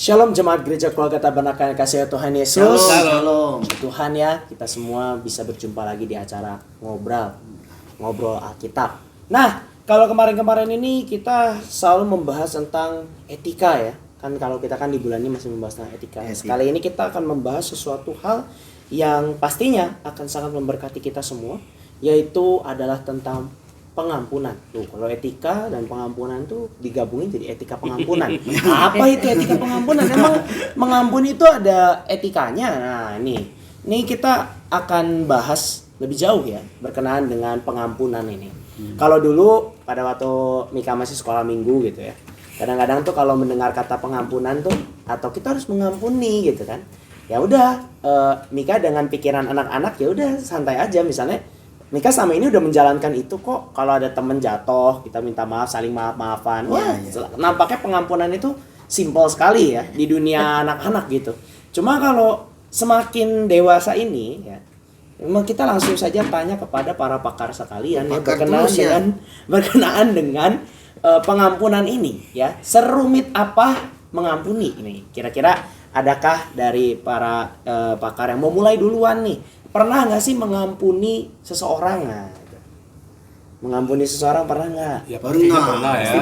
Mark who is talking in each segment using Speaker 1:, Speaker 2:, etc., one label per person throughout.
Speaker 1: Shalom jemaat gereja keluarga tabernakel yang kasih Tuhan Yesus.
Speaker 2: Shalom.
Speaker 1: Tuhan ya, kita semua bisa berjumpa lagi di acara ngobrol Alkitab. Nah, kalau kemarin-kemarin ini kita selalu membahas tentang etika ya. Kan kalau kita kan di bulan ini masih membahas tentang etika. Sekali ini kita akan membahas sesuatu hal yang pastinya akan sangat memberkati kita semua, yaitu adalah tentang pengampunan. Tuh, kalau etika dan pengampunan tuh digabungin jadi etika pengampunan. Apa itu etika pengampunan? Emang mengampuni itu ada etikanya. Nah, ini kita akan bahas lebih jauh ya berkenaan dengan pengampunan ini. Kalau dulu pada waktu Mika masih sekolah minggu gitu ya. Kadang-kadang tuh kalau mendengar kata pengampunan tuh atau kita harus mengampuni gitu kan. Ya udah, Mika dengan pikiran anak-anak ya udah santai aja, misalnya Mika sama ini udah menjalankan itu kok. Kalau ada temen jatuh, kita minta maaf, saling maaf-maafan. Wah, nampaknya pengampunan itu simpel sekali ya di dunia anak-anak gitu. Cuma kalau semakin dewasa ini ya, memang kita langsung saja tanya kepada para pakar sekalian ya, berkenaan dengan pengampunan ini ya. Serumit apa mengampuni ini? Kira-kira adakah dari para pakar yang mau mulai duluan nih? Pernah nggak sih mengampuni seseorang? Mengampuni seseorang pernah nggak?
Speaker 3: Ya pernah ya.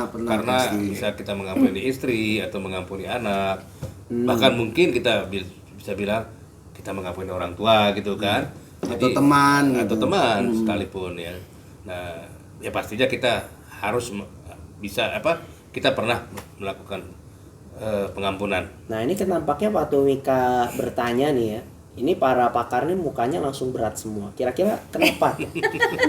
Speaker 2: Pernah,
Speaker 3: Karena
Speaker 2: pasti.
Speaker 3: bisa kita mengampuni istri atau mengampuni anak. Bahkan mungkin kita bisa bilang kita mengampuni orang tua gitu kan.
Speaker 2: Atau teman
Speaker 3: Atau
Speaker 2: gitu.
Speaker 3: teman sekalipun ya. Nah, ya pastinya kita harus bisa kita pernah melakukan pengampunan.
Speaker 1: Nah ini kan nampaknya waktu Mika bertanya nih ya, ini para pakar nih mukanya langsung berat semua. Kira-kira kenapa?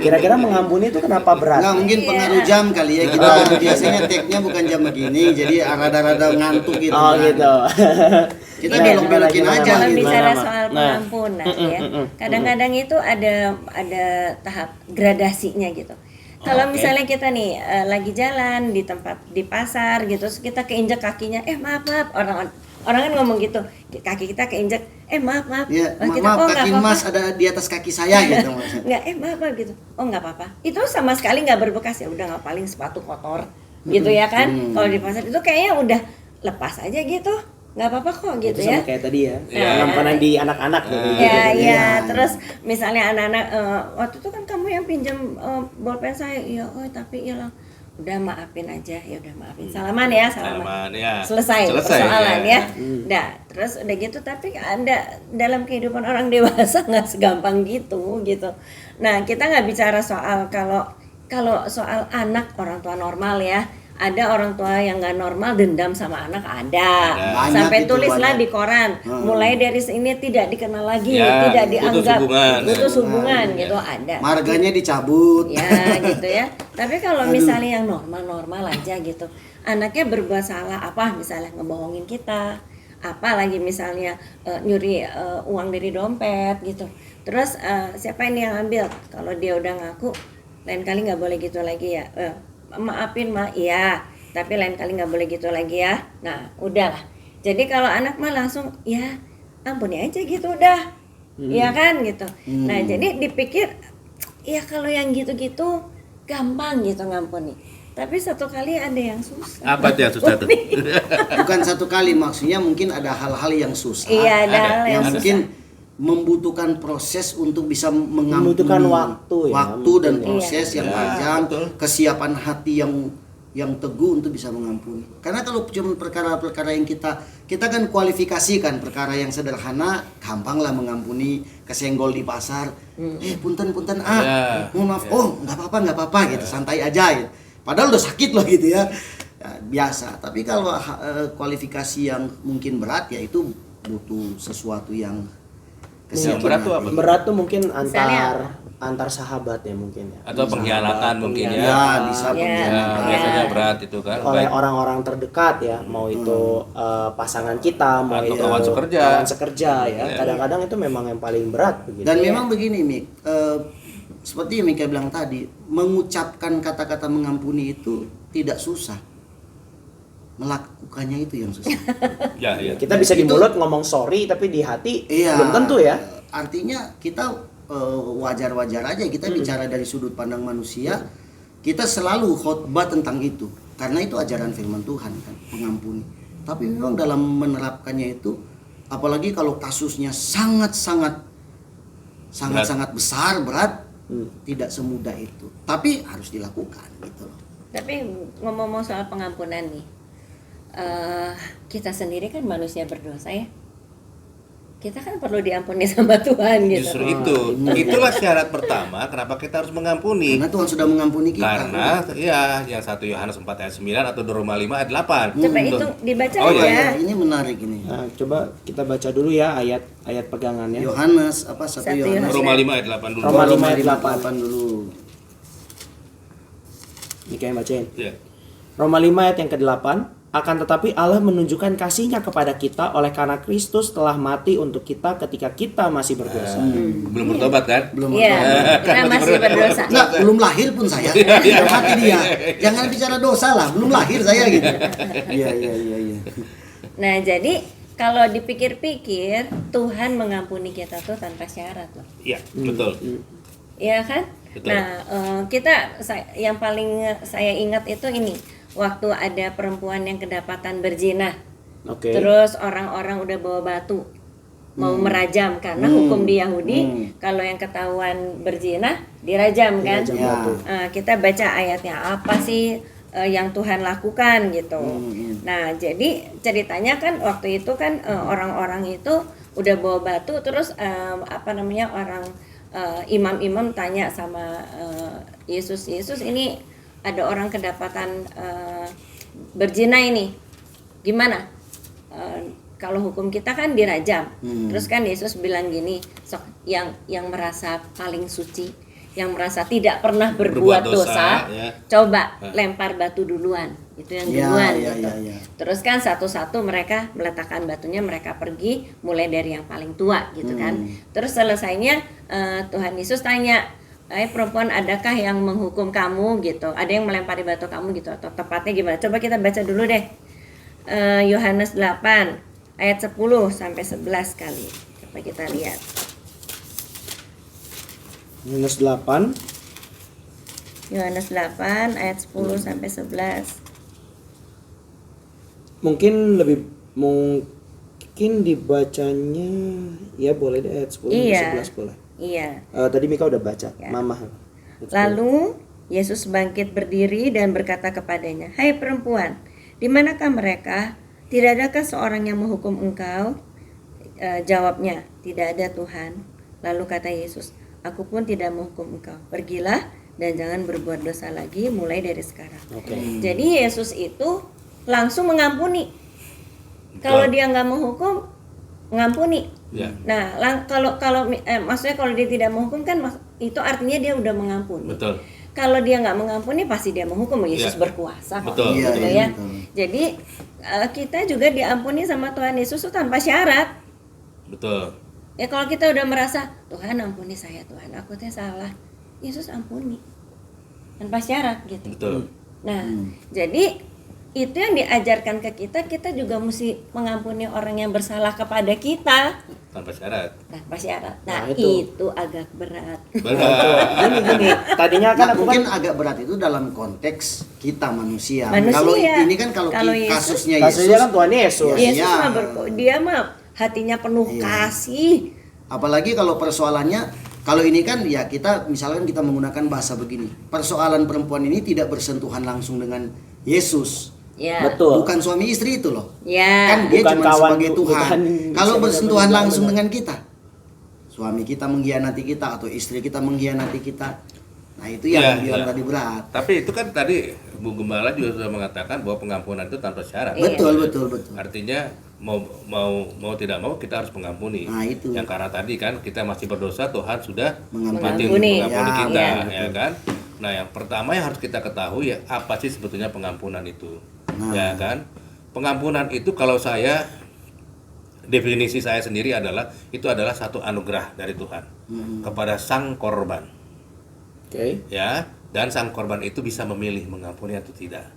Speaker 1: Kira-kira mengampuni itu kenapa berat?
Speaker 2: Nggak, mungkin pengaruh jam kali ya. Kita biasanya take-nya bukan jam begini, jadi rada-rada ngantuk gitu.
Speaker 1: Oh
Speaker 2: kan.
Speaker 1: gitu.
Speaker 2: Kita belok-belokin aja
Speaker 4: Kalau
Speaker 2: gitu.
Speaker 4: bicara
Speaker 1: Gimana,
Speaker 4: soal
Speaker 1: Ma?
Speaker 4: pengampunan ya, kadang-kadang itu ada tahap gradasinya gitu. Kalau
Speaker 1: Oke.
Speaker 4: misalnya kita nih lagi jalan di tempat di pasar gitu, terus kita keinjek kakinya, maaf orang kan ngomong gitu, kaki kita keinjek, maaf.
Speaker 2: Ya,
Speaker 4: Oh, kita,
Speaker 2: maaf
Speaker 4: "Oh,
Speaker 2: kaki
Speaker 4: nggak apa-apa."
Speaker 2: Mas ada di atas kaki saya gitu maksudnya.
Speaker 4: Nggak, maaf gitu. Oh nggak apa-apa. Itu sama sekali nggak berbekas, ya udah nggak, paling sepatu kotor gitu ya kan. Kalau di pasar itu kayaknya udah lepas aja gitu, nggak apa-apa kok gitu
Speaker 1: Itu
Speaker 4: ya.
Speaker 1: sama kayak tadi ya.
Speaker 3: Iya.
Speaker 1: Pengampanan di anak-anak gitu.
Speaker 4: Iya. Terus misalnya anak-anak waktu itu kan kamu yang pinjam bolpen saya, iya, tapi hilang. Udah maafin aja, ya udah maafin. Salaman ya.
Speaker 3: Ya.
Speaker 4: Selesai persoalan ya. Nah, terus udah gitu, tapi ada dalam kehidupan orang dewasa nggak segampang gitu. Nah, kita nggak bicara soal kalau soal anak orang tua normal ya. Ada orang tua yang nggak normal dendam sama anak ada.
Speaker 2: Banyak
Speaker 4: Sampai
Speaker 2: itu,
Speaker 4: tulislah
Speaker 2: banyak.
Speaker 4: di koran. Mulai dari ini tidak dikenal lagi,
Speaker 3: Ya,
Speaker 4: tidak dianggap
Speaker 3: putus hubungan.
Speaker 4: gitu ada.
Speaker 2: Marganya dicabut.
Speaker 4: Ya gitu ya. Tapi kalau misalnya yang normal aja gitu, anaknya berbuat salah apa, misalnya ngebohongin kita, apalagi misalnya nyuri uang dari dompet gitu. Terus siapa ini yang ambil? Kalau dia udah ngaku, lain kali nggak boleh gitu lagi ya. Maafin iya, tapi lain kali nggak boleh gitu lagi ya. Nah udahlah. Jadi kalau anak mah langsung ya ampuni aja gitu udah, ya kan gitu. Nah jadi dipikir ya kalau yang gitu-gitu gampang gitu ngampuni. Tapi satu kali ada yang susah.
Speaker 3: Apa tuh yang susah tuh?
Speaker 2: Bukan satu kali, maksudnya mungkin ada hal-hal yang susah.
Speaker 4: Iya ada hal yang susah.
Speaker 2: Mungkin membutuhkan proses untuk bisa mengampuni.
Speaker 1: Membutuhkan waktu ya.
Speaker 2: Waktu dan proses yang
Speaker 3: Iya,
Speaker 2: panjang,
Speaker 3: betul.
Speaker 2: kesiapan hati yang teguh untuk bisa mengampuni. Karena kalau cuma perkara-perkara yang kita kan kualifikasikan perkara yang sederhana, gampang lah mengampuni, kesenggol di pasar. Punten
Speaker 3: Ya,
Speaker 2: mohon maaf. Oh, nggak apa-apa gitu, santai aja gitu. Padahal udah sakit loh gitu ya. Ya, biasa. Tapi kalau kualifikasi yang mungkin berat ya itu butuh sesuatu yang
Speaker 3: Yang berat tuh apa?
Speaker 1: Berat tuh mungkin
Speaker 4: Misalnya
Speaker 1: antar sahabat ya mungkin ya.
Speaker 3: Atau pengkhianatan mungkin ya.
Speaker 2: Ya, bisa
Speaker 4: Ya.
Speaker 2: pengkhianatan.
Speaker 3: Biasanya berat itu kan.
Speaker 1: Oleh
Speaker 3: Baik.
Speaker 1: orang-orang terdekat ya, mau itu pasangan kita, mau
Speaker 3: Atau
Speaker 1: itu
Speaker 3: kawan sekerja.
Speaker 1: kawan sekerja ya. Kadang-kadang itu memang yang paling berat begitu.
Speaker 2: Dan memang begini Mik, seperti yang Mika bilang tadi, mengucapkan kata-kata mengampuni itu tidak susah, melakukannya itu yang susah.
Speaker 3: Ya.
Speaker 1: Kita bisa di
Speaker 2: Itu-
Speaker 1: mulut ngomong sorry tapi di hati
Speaker 2: Iya.
Speaker 1: belum tentu ya.
Speaker 2: Artinya kita wajar-wajar aja kita bicara dari sudut pandang manusia, kita selalu khotbah tentang itu karena itu ajaran firman Tuhan kan, mengampuni. Tapi memang dalam menerapkannya itu, apalagi kalau kasusnya sangat besar, berat, tidak semudah itu. Tapi harus dilakukan gitu loh.
Speaker 4: Tapi ngomong-ngomong soal pengampunan nih, kita sendiri kan manusia berdosa ya. Kita kan perlu diampuni sama Tuhan gitu.
Speaker 3: Justru itulah syarat pertama kenapa kita harus mengampuni.
Speaker 2: Karena Tuhan sudah mengampuni kita.
Speaker 3: Karena ya yang 1 Yohanes 4 ayat 9 atau Roma 5 ayat 8.
Speaker 4: Coba itu dibaca
Speaker 3: Oh,
Speaker 4: aja.
Speaker 3: iya.
Speaker 2: Ini menarik ini.
Speaker 1: Nah, coba kita baca dulu ya ayat pegangannya.
Speaker 2: Yohanes apa 1
Speaker 4: 1
Speaker 2: Yohanes
Speaker 3: Roma 5 ayat 8 dulu.
Speaker 1: Roma 5 ayat
Speaker 2: 8 dulu.
Speaker 1: Ini kayak bacain.
Speaker 3: Ya.
Speaker 1: Roma 5 ayat yang ke-8. Akan tetapi Allah menunjukkan kasih-Nya kepada kita oleh karena Kristus telah mati untuk kita ketika kita masih berdosa.
Speaker 3: Belum bertobat kan?
Speaker 2: Belum
Speaker 4: Iya, kita masih berdosa.
Speaker 2: Enggak, belum lahir pun saya. Sudah mati dia. Jangan bicara dosa lah, belum lahir saya gitu. Iya.
Speaker 4: Nah, jadi kalau dipikir-pikir, Tuhan mengampuni kita tuh tanpa syarat loh.
Speaker 3: Iya, betul.
Speaker 4: Iya kan?
Speaker 3: Betul.
Speaker 4: Nah, yang paling saya ingat itu ini, waktu ada perempuan yang kedapatan berzina.
Speaker 1: Oke.
Speaker 4: Terus orang-orang udah bawa batu mau merajam karena hukum di Yahudi kalau yang ketahuan berzina dirajam kan.
Speaker 1: Dirajam
Speaker 2: Ya.
Speaker 1: batu.
Speaker 4: Kita baca ayatnya apa sih yang Tuhan lakukan gitu. Nah, jadi ceritanya kan waktu itu kan orang-orang itu udah bawa batu terus orang imam-imam tanya sama Yesus ini ada orang kedapatan berzina ini, gimana? Kalau hukum kita kan dirajam. Terus kan Yesus bilang gini, sok yang merasa paling suci, yang merasa tidak pernah berbuat dosa,
Speaker 3: ya.
Speaker 4: coba lempar batu duluan. Itu yang duluan gitu.
Speaker 2: Ya.
Speaker 4: Terus kan satu-satu mereka meletakkan batunya, mereka pergi mulai dari yang paling tua gitu kan. Terus selesainya Tuhan Yesus tanya, perempuan, adakah yang menghukum kamu gitu? Ada yang melempari batu kamu gitu atau tepatnya gimana? Coba kita baca dulu deh. Yohanes 8 ayat 10 sampai 11 kali. Coba kita lihat.
Speaker 1: Yohanes 8
Speaker 4: Yohanes 8 ayat 10 sampai 11.
Speaker 1: mungkin dibacanya ya boleh deh ayat 10
Speaker 4: Iya.
Speaker 1: 11 boleh.
Speaker 4: Iya.
Speaker 1: Tadi Mika udah baca,
Speaker 4: Ya.
Speaker 1: Mama.
Speaker 4: Lalu Yesus bangkit berdiri dan berkata kepadanya, "Hai perempuan, di manakah mereka? Tidak adakah seorang yang menghukum engkau?" Jawabnya, "Tidak ada Tuhan." Lalu kata Yesus, "Aku pun tidak menghukum engkau. Pergilah dan jangan berbuat dosa lagi mulai dari sekarang."
Speaker 1: Oke.
Speaker 4: Jadi Yesus itu langsung mengampuni. Kalau dia nggak menghukum, mengampuni.
Speaker 3: Ya.
Speaker 4: Nah, maksudnya kalau dia tidak menghukum kan itu artinya dia udah mengampuni.
Speaker 3: Betul.
Speaker 4: Kalau dia nggak mengampuni pasti dia menghukum. Yesus
Speaker 3: Ya.
Speaker 4: berkuasa kok.
Speaker 3: Betul.
Speaker 2: Iya,
Speaker 4: Gitu
Speaker 2: iya,
Speaker 4: ya.
Speaker 2: betul.
Speaker 4: Jadi kita juga diampuni sama Tuhan Yesus itu tanpa syarat.
Speaker 3: Betul.
Speaker 4: Ya kalau kita udah merasa Tuhan ampuni saya, Tuhan aku teh salah, Yesus ampuni tanpa syarat gitu.
Speaker 3: Betul.
Speaker 4: Nah, jadi itu yang diajarkan ke kita, kita juga mesti mengampuni orang yang bersalah kepada kita
Speaker 3: Tanpa syarat.
Speaker 4: tanpa syarat. Nah,
Speaker 1: Nah,
Speaker 4: itu.
Speaker 1: itu.
Speaker 4: agak berat.
Speaker 3: Benar.
Speaker 1: Gini. Tadinya kan
Speaker 2: Nah,
Speaker 1: aku
Speaker 2: mungkin
Speaker 1: kan
Speaker 2: agak berat itu dalam konteks kita manusia.
Speaker 4: Manusia.
Speaker 2: Kalau ini kan kalau
Speaker 4: Yesus-
Speaker 2: kasusnya
Speaker 1: kasusnya
Speaker 2: Yesus,
Speaker 1: kan Tuhan Yesus.
Speaker 2: Iya.
Speaker 4: Yesus dia mah hatinya penuh kasih.
Speaker 2: apalagi kalau persoalannya, kalau ini kan ya kita misalkan kita menggunakan bahasa begini, persoalan perempuan ini tidak bersentuhan langsung dengan Yesus.
Speaker 4: Ya.
Speaker 1: Betul.
Speaker 2: Bukan suami istri itu loh.
Speaker 4: Ya.
Speaker 2: Kan dia
Speaker 1: Bukan
Speaker 2: cuma
Speaker 1: kawan,
Speaker 2: sebagai Tuhan.
Speaker 1: bukan
Speaker 2: Kalau
Speaker 1: bisa
Speaker 2: bersentuhan
Speaker 1: benar-benar
Speaker 2: langsung
Speaker 1: benar.
Speaker 2: dengan kita, suami kita mengkhianati kita atau istri kita mengkhianati kita, nah itu yang
Speaker 3: Iya,
Speaker 2: bilang
Speaker 3: iya.
Speaker 2: tadi berat.
Speaker 3: Tapi itu kan tadi Bu Gembala juga sudah mengatakan bahwa pengampunan itu tanpa syarat.
Speaker 4: Iya.
Speaker 2: Betul.
Speaker 3: Artinya mau tidak mau kita harus mengampuni.
Speaker 2: Nah, itu.
Speaker 3: Yang karena tadi kan kita masih berdosa, Tuhan sudah mati
Speaker 4: Mengampuni.
Speaker 3: untuk mengampuni
Speaker 2: Ya,
Speaker 3: kita,
Speaker 4: iya.
Speaker 3: ya kan? Nah, yang pertama yang harus kita ketahui ya apa sih sebetulnya pengampunan itu, ya kan? Pengampunan itu kalau saya definisi saya sendiri adalah itu adalah satu anugerah dari Tuhan kepada sang korban,
Speaker 1: Oke.
Speaker 3: ya. Dan sang korban itu bisa memilih mengampuni atau tidak.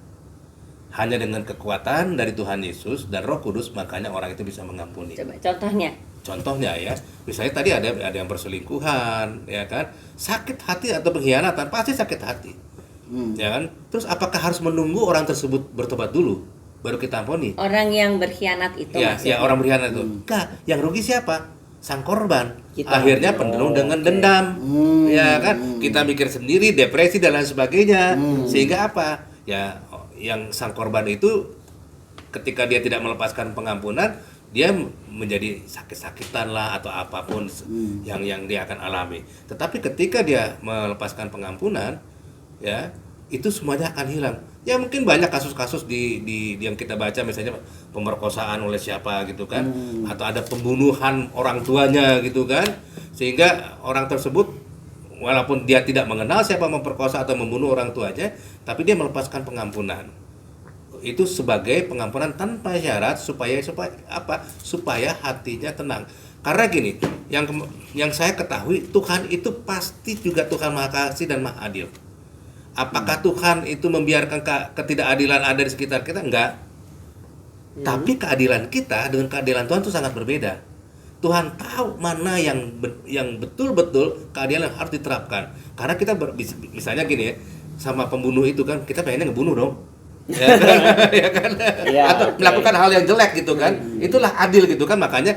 Speaker 3: Hanya dengan kekuatan dari Tuhan Yesus dan Roh Kudus makanya orang itu bisa mengampuni.
Speaker 4: Coba contohnya.
Speaker 3: Contohnya ya, misalnya tadi ada yang berselingkuhan, ya kan, sakit hati atau pengkhianatan pasti sakit hati, ya kan. Terus apakah harus menunggu orang tersebut bertobat dulu? baru kita ampuni.
Speaker 4: Orang yang berkhianat itu
Speaker 3: Ya,
Speaker 4: maksudnya.
Speaker 3: ya orang berkhianat itu. Enggak, yang rugi siapa? Sang korban.
Speaker 1: Kita.
Speaker 3: Akhirnya penuh dengan
Speaker 1: oke.
Speaker 3: dendam. Ya kan? Kita mikir sendiri, depresi dan lain sebagainya. Sehingga apa? Ya, yang sang korban itu ketika dia tidak melepaskan pengampunan, dia menjadi sakit-sakitan lah atau apapun yang dia akan alami. Tetapi ketika dia melepaskan pengampunan, ya itu semuanya akan hilang. Ya mungkin banyak kasus-kasus di yang kita baca, misalnya pemerkosaan oleh siapa gitu kan, atau ada pembunuhan orang tuanya gitu kan, sehingga orang tersebut walaupun dia tidak mengenal siapa memperkosa atau membunuh orang tuanya, tapi dia melepaskan pengampunan. Itu sebagai pengampunan tanpa syarat supaya apa? Supaya hatinya tenang. Karena gini, yang saya ketahui, Tuhan itu pasti juga Tuhan Maha Kasih dan Maha Adil. Apakah Tuhan itu membiarkan ketidakadilan ada di sekitar kita? Enggak. Tapi keadilan kita dengan keadilan Tuhan itu sangat berbeda. Tuhan tahu mana yang betul-betul keadilan yang harus diterapkan. Karena kita misalnya gini ya, sama pembunuh itu kan kita pengennya ngebunuh dong. Ya kan? Ya kan?
Speaker 1: Ya,
Speaker 3: Atau
Speaker 1: oke.
Speaker 3: melakukan hal yang jelek gitu kan. Itulah adil gitu kan, makanya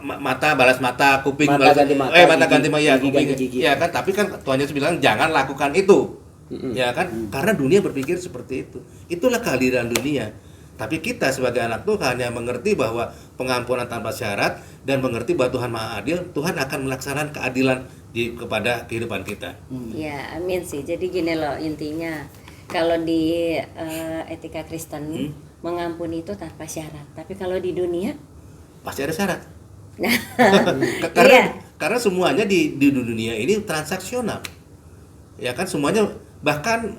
Speaker 3: mata balas mata, kuping
Speaker 1: Mata
Speaker 3: balas
Speaker 1: ganti mata,
Speaker 3: mata ganti mata, ya
Speaker 1: gigi
Speaker 3: kuping.
Speaker 1: ganti gigi.
Speaker 3: Ya kan, tapi kan Tuhan Yesus bilang jangan lakukan itu. Ya kan? Karena dunia berpikir seperti itu. Itulah keadilan dunia. Tapi kita sebagai anak Tuhan yang mengerti bahwa pengampunan tanpa syarat dan mengerti bahwa Tuhan Maha Adil, Tuhan akan melaksanakan keadilan kepada kehidupan kita.
Speaker 4: Ya, amin sih. Jadi gini loh intinya. Kalau di etika Kristen mengampuni itu tanpa syarat. Tapi kalau di dunia
Speaker 3: Pasti ada syarat.
Speaker 4: nah,
Speaker 3: karena
Speaker 4: iya.
Speaker 3: karena semuanya di dunia ini transaksional. Ya kan, semuanya, bahkan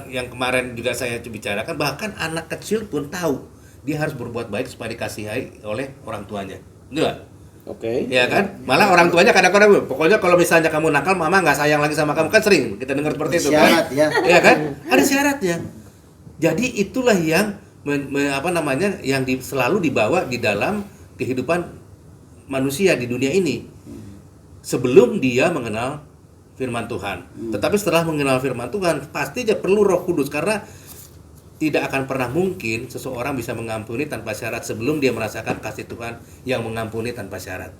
Speaker 3: yang kemarin juga saya bicarakan, bahkan anak kecil pun tahu dia harus berbuat baik supaya dikasihi oleh orang tuanya. Enggak?
Speaker 1: Oke.
Speaker 3: Ya kan? Malah orang tuanya kadang-kadang, pokoknya kalau misalnya kamu nakal, mama nggak sayang lagi sama kamu, kan sering kita dengar seperti itu kan?
Speaker 2: Syarat, ya.
Speaker 3: Ya kan? Ada syaratnya. Jadi itulah yang selalu dibawa di dalam kehidupan manusia di dunia ini. Sebelum dia mengenal firman Tuhan. Tetapi setelah mengenal firman Tuhan, pasti dia perlu Roh Kudus, karena tidak akan pernah mungkin seseorang bisa mengampuni tanpa syarat sebelum dia merasakan kasih Tuhan yang mengampuni tanpa syarat.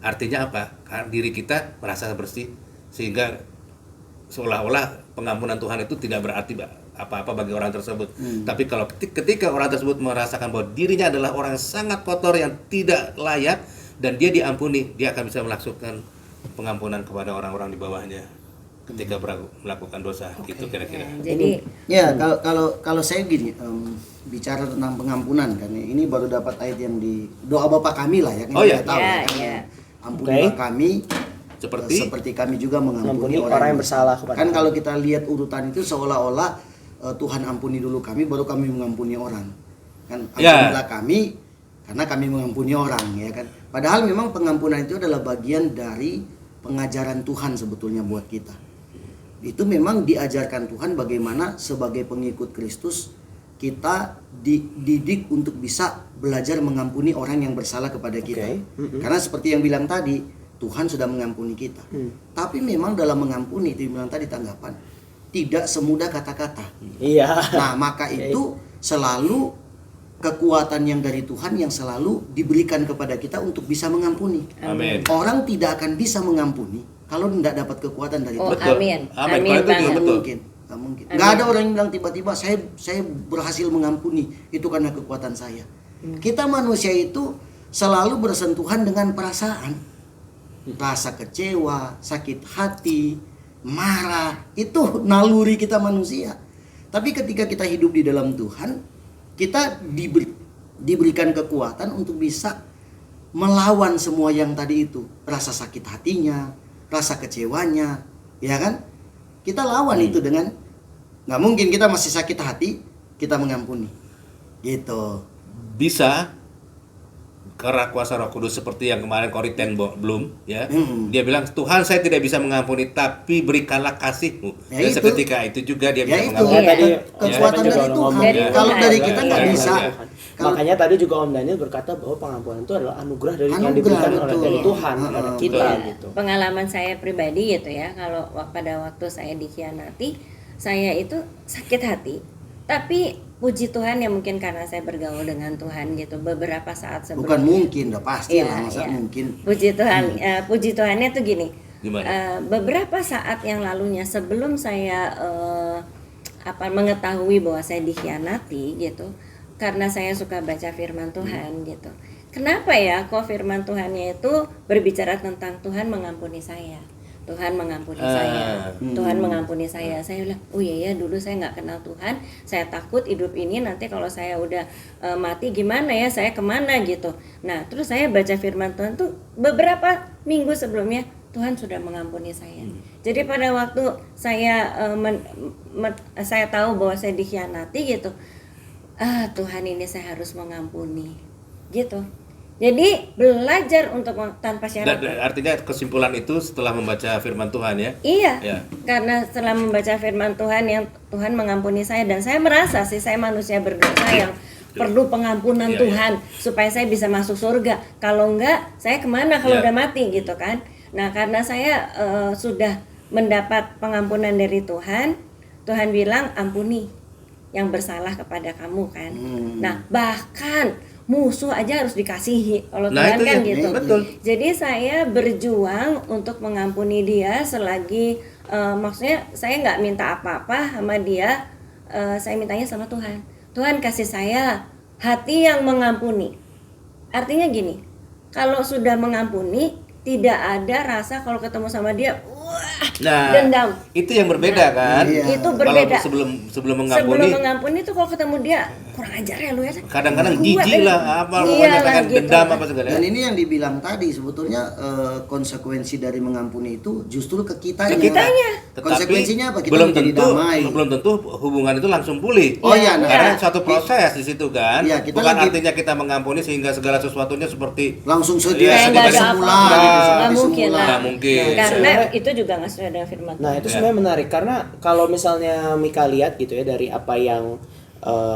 Speaker 3: Artinya apa? Karena diri kita merasa bersih, sehingga seolah-olah pengampunan Tuhan itu tidak berarti apa-apa bagi orang tersebut. Tapi kalau ketika orang tersebut merasakan bahwa dirinya adalah orang sangat kotor yang tidak layak, dan dia diampuni, dia akan bisa melakukan pengampunan kepada orang-orang di bawahnya ketika melakukan dosa. Gitu kira-kira.
Speaker 4: Jadi
Speaker 2: Ya, kalau saya gini, bicara tentang pengampunan kan, ini baru dapat ayat yang di doa Bapa kami lah ya kan.
Speaker 3: Oh, iya.
Speaker 2: Kita tahu
Speaker 4: Ya,
Speaker 2: kan.
Speaker 4: iya.
Speaker 2: Ampunilah kami
Speaker 3: Seperti
Speaker 2: kami juga
Speaker 1: Mengampuni
Speaker 2: mengampuni
Speaker 1: orang yang bersalah kepada
Speaker 2: Kan
Speaker 1: kami.
Speaker 2: kalau kita lihat urutan itu seolah-olah Tuhan ampuni dulu kami, baru kami mengampuni orang. Kan
Speaker 3: Ya.
Speaker 2: ampunilah kami karena kami mengampuni orang, ya kan. Padahal memang pengampunan itu adalah bagian dari pengajaran Tuhan sebetulnya buat kita. Itu memang diajarkan Tuhan bagaimana sebagai pengikut Kristus kita dididik untuk bisa belajar mengampuni orang yang bersalah kepada kita. Karena seperti yang bilang tadi, Tuhan sudah mengampuni kita. Tapi memang dalam mengampuni itu bilang tadi tanggapan tidak semudah kata-kata.
Speaker 1: Iya.
Speaker 2: Nah, maka itu selalu kekuatan yang dari Tuhan yang selalu diberikan kepada kita untuk bisa mengampuni.
Speaker 3: Amin.
Speaker 2: Orang tidak akan bisa mengampuni kalau tidak dapat kekuatan dari
Speaker 4: oh
Speaker 2: Tuhan.
Speaker 3: Betul.
Speaker 4: amin.
Speaker 3: Amin.
Speaker 4: Amin
Speaker 3: Kalau itu juga
Speaker 4: banget.
Speaker 3: betul.
Speaker 2: Nggak mungkin. Nggak ada orang yang bilang tiba-tiba saya berhasil mengampuni itu karena kekuatan saya. Kita manusia itu selalu bersentuhan dengan perasaan, rasa kecewa, sakit hati, marah, itu naluri kita manusia. Tapi ketika kita hidup di dalam Tuhan, kita diberikan kekuatan untuk bisa melawan semua yang tadi itu, rasa sakit hatinya, rasa kecewanya, ya kan? Kita lawan itu dengan, nggak mungkin kita masih sakit hati kita mengampuni, gitu.
Speaker 3: Bisa karena kuasa Roh Kudus, seperti yang kemarin Korintian belum ya. Dia bilang, Tuhan saya tidak bisa mengampuni, tapi berikanlah kasih-Mu.
Speaker 2: Ya
Speaker 3: Dan
Speaker 2: itu.
Speaker 3: seketika itu juga dia
Speaker 2: Ya
Speaker 3: bisa
Speaker 2: itu.
Speaker 3: mengampuni.
Speaker 1: Makanya tadi
Speaker 2: Kekuatan
Speaker 1: juga
Speaker 2: dari
Speaker 1: udah
Speaker 2: Tuhan.
Speaker 1: ngomong.
Speaker 4: Dari
Speaker 2: Kalau
Speaker 4: Tuhan.
Speaker 2: dari kita nggak
Speaker 3: Ya,
Speaker 2: bisa.
Speaker 3: ya.
Speaker 2: Kalau-
Speaker 1: Makanya tadi juga Om Daniel berkata bahwa pengampunan itu adalah anugerah yang
Speaker 2: Anugerah,
Speaker 1: diberikan oleh
Speaker 2: betul.
Speaker 1: dari Tuhan kepada kita
Speaker 4: Ya,
Speaker 1: gitu.
Speaker 4: pengalaman saya pribadi gitu ya, kalau pada waktu saya dikhianati, saya itu sakit hati, Tapi puji Tuhan ya, mungkin karena saya bergaul dengan Tuhan gitu beberapa saat sebelum.
Speaker 2: Bukan mungkin, udah pasti
Speaker 4: Iya,
Speaker 2: lah, masa
Speaker 4: iya.
Speaker 2: mungkin.
Speaker 4: Puji Tuhan, puji Tuhannya tuh gini.
Speaker 3: Gimana?
Speaker 4: Beberapa saat yang lalunya sebelum saya mengetahui bahwa saya dikhianati gitu, karena saya suka baca firman Tuhan gitu. Kenapa ya kok firman Tuhannya itu berbicara tentang Tuhan mengampuni saya? Tuhan mengampuni saya, Tuhan mengampuni saya. Saya bilang, oh iya ya, dulu saya nggak kenal Tuhan, saya takut hidup ini nanti kalau saya udah mati gimana ya, saya kemana gitu. Nah terus saya baca firman Tuhan tuh beberapa minggu sebelumnya, Tuhan sudah mengampuni saya. Jadi pada waktu saya saya tahu bahwa saya dikhianati gitu, Tuhan ini saya harus mengampuni gitu. Jadi belajar untuk tanpa syarat.
Speaker 3: Artinya kesimpulan itu setelah membaca firman Tuhan ya?
Speaker 4: Iya,
Speaker 3: Ya.
Speaker 4: karena setelah membaca firman Tuhan yang Tuhan mengampuni saya, dan saya merasa sih saya manusia berdosa yang perlu pengampunan
Speaker 3: Iya,
Speaker 4: Tuhan supaya saya bisa masuk surga. Kalau enggak, saya kemana kalau udah mati gitu kan? Nah karena saya sudah mendapat pengampunan dari Tuhan, Tuhan bilang ampuni yang bersalah kepada kamu kan. Nah bahkan musuh aja harus dikasihi kalau
Speaker 3: Nah,
Speaker 4: Tuhan
Speaker 3: itu
Speaker 4: kan
Speaker 3: ya,
Speaker 4: gitu.
Speaker 3: betul.
Speaker 4: Jadi saya berjuang untuk mengampuni dia selagi maksudnya saya nggak minta apa-apa sama dia, saya mintanya sama Tuhan. Tuhan kasih saya hati yang mengampuni. Artinya gini, kalau sudah mengampuni tidak ada rasa kalau ketemu sama dia dendam.
Speaker 3: Itu yang berbeda kan?
Speaker 2: Iya.
Speaker 4: Itu berbeda.
Speaker 3: Kalau sebelum
Speaker 4: Sebelum
Speaker 3: mengampuni,
Speaker 4: mengampuni itu kalau ketemu dia kurang ajar ya lu ya.
Speaker 3: kadang-kadang
Speaker 4: Kuat
Speaker 3: jijik
Speaker 4: ya.
Speaker 3: lah, apa
Speaker 4: Iya
Speaker 3: pokoknya
Speaker 4: lah,
Speaker 3: pengen
Speaker 4: gitu.
Speaker 3: dendam apa segala.
Speaker 2: Dan ini yang dibilang tadi sebetulnya konsekuensi dari mengampuni itu justru ke kitanya.
Speaker 3: Ke kitanya.
Speaker 2: Konsekuensinya apa? Kita
Speaker 3: belum
Speaker 2: menjadi
Speaker 3: tentu,
Speaker 2: damai.
Speaker 3: belum tentu hubungan itu langsung pulih.
Speaker 2: Oh iya, nah.
Speaker 3: Karena suatu proses di situ kan.
Speaker 2: Iya, kita
Speaker 3: Bukan
Speaker 2: lagi-
Speaker 3: artinya kita mengampuni sehingga segala sesuatunya seperti
Speaker 2: Langsung
Speaker 3: Iya,
Speaker 2: sedia
Speaker 3: kayak
Speaker 2: seperti
Speaker 3: nggak ada
Speaker 2: semula
Speaker 4: apa-apa.
Speaker 2: gitu,
Speaker 4: Nggak
Speaker 2: seperti
Speaker 4: mungkin
Speaker 2: semula.
Speaker 4: lah.
Speaker 3: nggak mungkin.
Speaker 4: Karena
Speaker 1: Sebenarnya-
Speaker 4: itu juga nggak sesuai dengan firman Tuhan.
Speaker 1: Nah itu sebenarnya menarik karena kalau misalnya Mika lihat gitu ya dari apa yang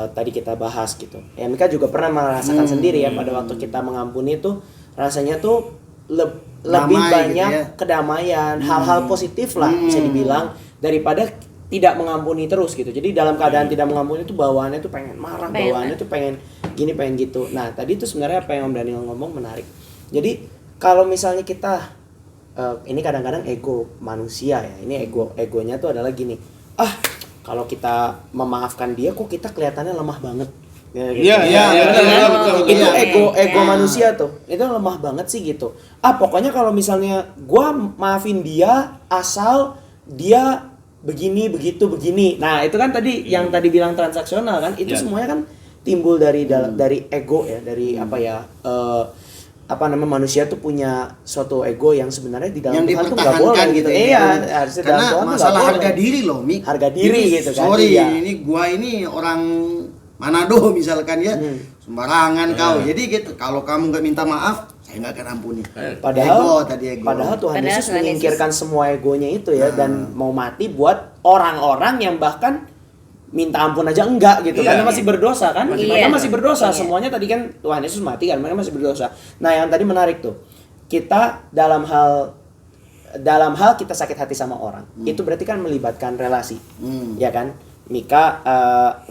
Speaker 1: tadi kita bahas gitu, ya Mika juga pernah merasakan sendiri ya pada waktu kita mengampuni itu rasanya tuh lebih
Speaker 2: Damai
Speaker 1: banyak
Speaker 2: gitu ya.
Speaker 1: kedamaian, hal-hal positif lah bisa dibilang daripada tidak mengampuni terus gitu. Jadi dalam keadaan tidak mengampuni itu bawaannya tuh pengen marah,
Speaker 4: Pengen
Speaker 1: bawaannya tuh pengen gini, pengen gitu. Nah tadi itu sebenarnya apa yang Om Daniel ngomong menarik. Jadi kalau misalnya kita ini kadang-kadang ego manusia ya. Ini egonya tuh adalah gini. Kalau kita memaafkan dia kok kita kelihatannya lemah banget. Ya, gitu.
Speaker 3: Iya, iya,
Speaker 2: iya,
Speaker 1: betul,
Speaker 2: iya,
Speaker 1: kan?
Speaker 2: betul,
Speaker 1: Itu
Speaker 2: iya.
Speaker 1: ego
Speaker 4: Iya.
Speaker 1: manusia tuh. Itu lemah banget sih gitu. Pokoknya kalau misalnya gua maafin dia asal dia begini begitu begini. Nah, itu kan tadi yang tadi bilang transaksional kan. Itu
Speaker 3: Iya.
Speaker 1: semuanya kan timbul dari ego ya, dari manusia tuh punya suatu ego yang sebenarnya di dalam
Speaker 2: Yang
Speaker 1: Tuhan tuh nggak boleh
Speaker 2: dipertahankan
Speaker 1: gitu.
Speaker 2: ya.
Speaker 1: Iya, harusnya dalam
Speaker 2: Karena
Speaker 1: Tuhan tuh nggak
Speaker 2: masalah
Speaker 1: boleh.
Speaker 2: harga diri loh, Mik.
Speaker 1: Harga diri
Speaker 2: Ini,
Speaker 1: gitu kan.
Speaker 2: Sorry,
Speaker 1: Iya.
Speaker 2: ini orang Manado misalkan ya, sembarangan kau. Jadi gitu, kalau kamu nggak minta maaf, saya nggak akan ampuni.
Speaker 1: Padahal
Speaker 2: ego.
Speaker 1: Padahal Tuhan
Speaker 4: Padahal
Speaker 1: Yesus
Speaker 4: Tuhan
Speaker 1: menyingkirkan semua egonya itu ya dan mau mati buat orang-orang yang bahkan minta ampun aja enggak gitu
Speaker 3: Iya.
Speaker 1: karena masih berdosa kan.
Speaker 4: Masih
Speaker 1: Mereka
Speaker 4: berdosa.
Speaker 1: masih berdosa.
Speaker 4: Iya.
Speaker 1: Semuanya tadi kan Tuhan Yesus mati kan, mereka masih berdosa. Nah, yang tadi menarik tuh. Kita dalam hal kita sakit hati sama orang, itu berarti kan melibatkan relasi. Ya kan? Mika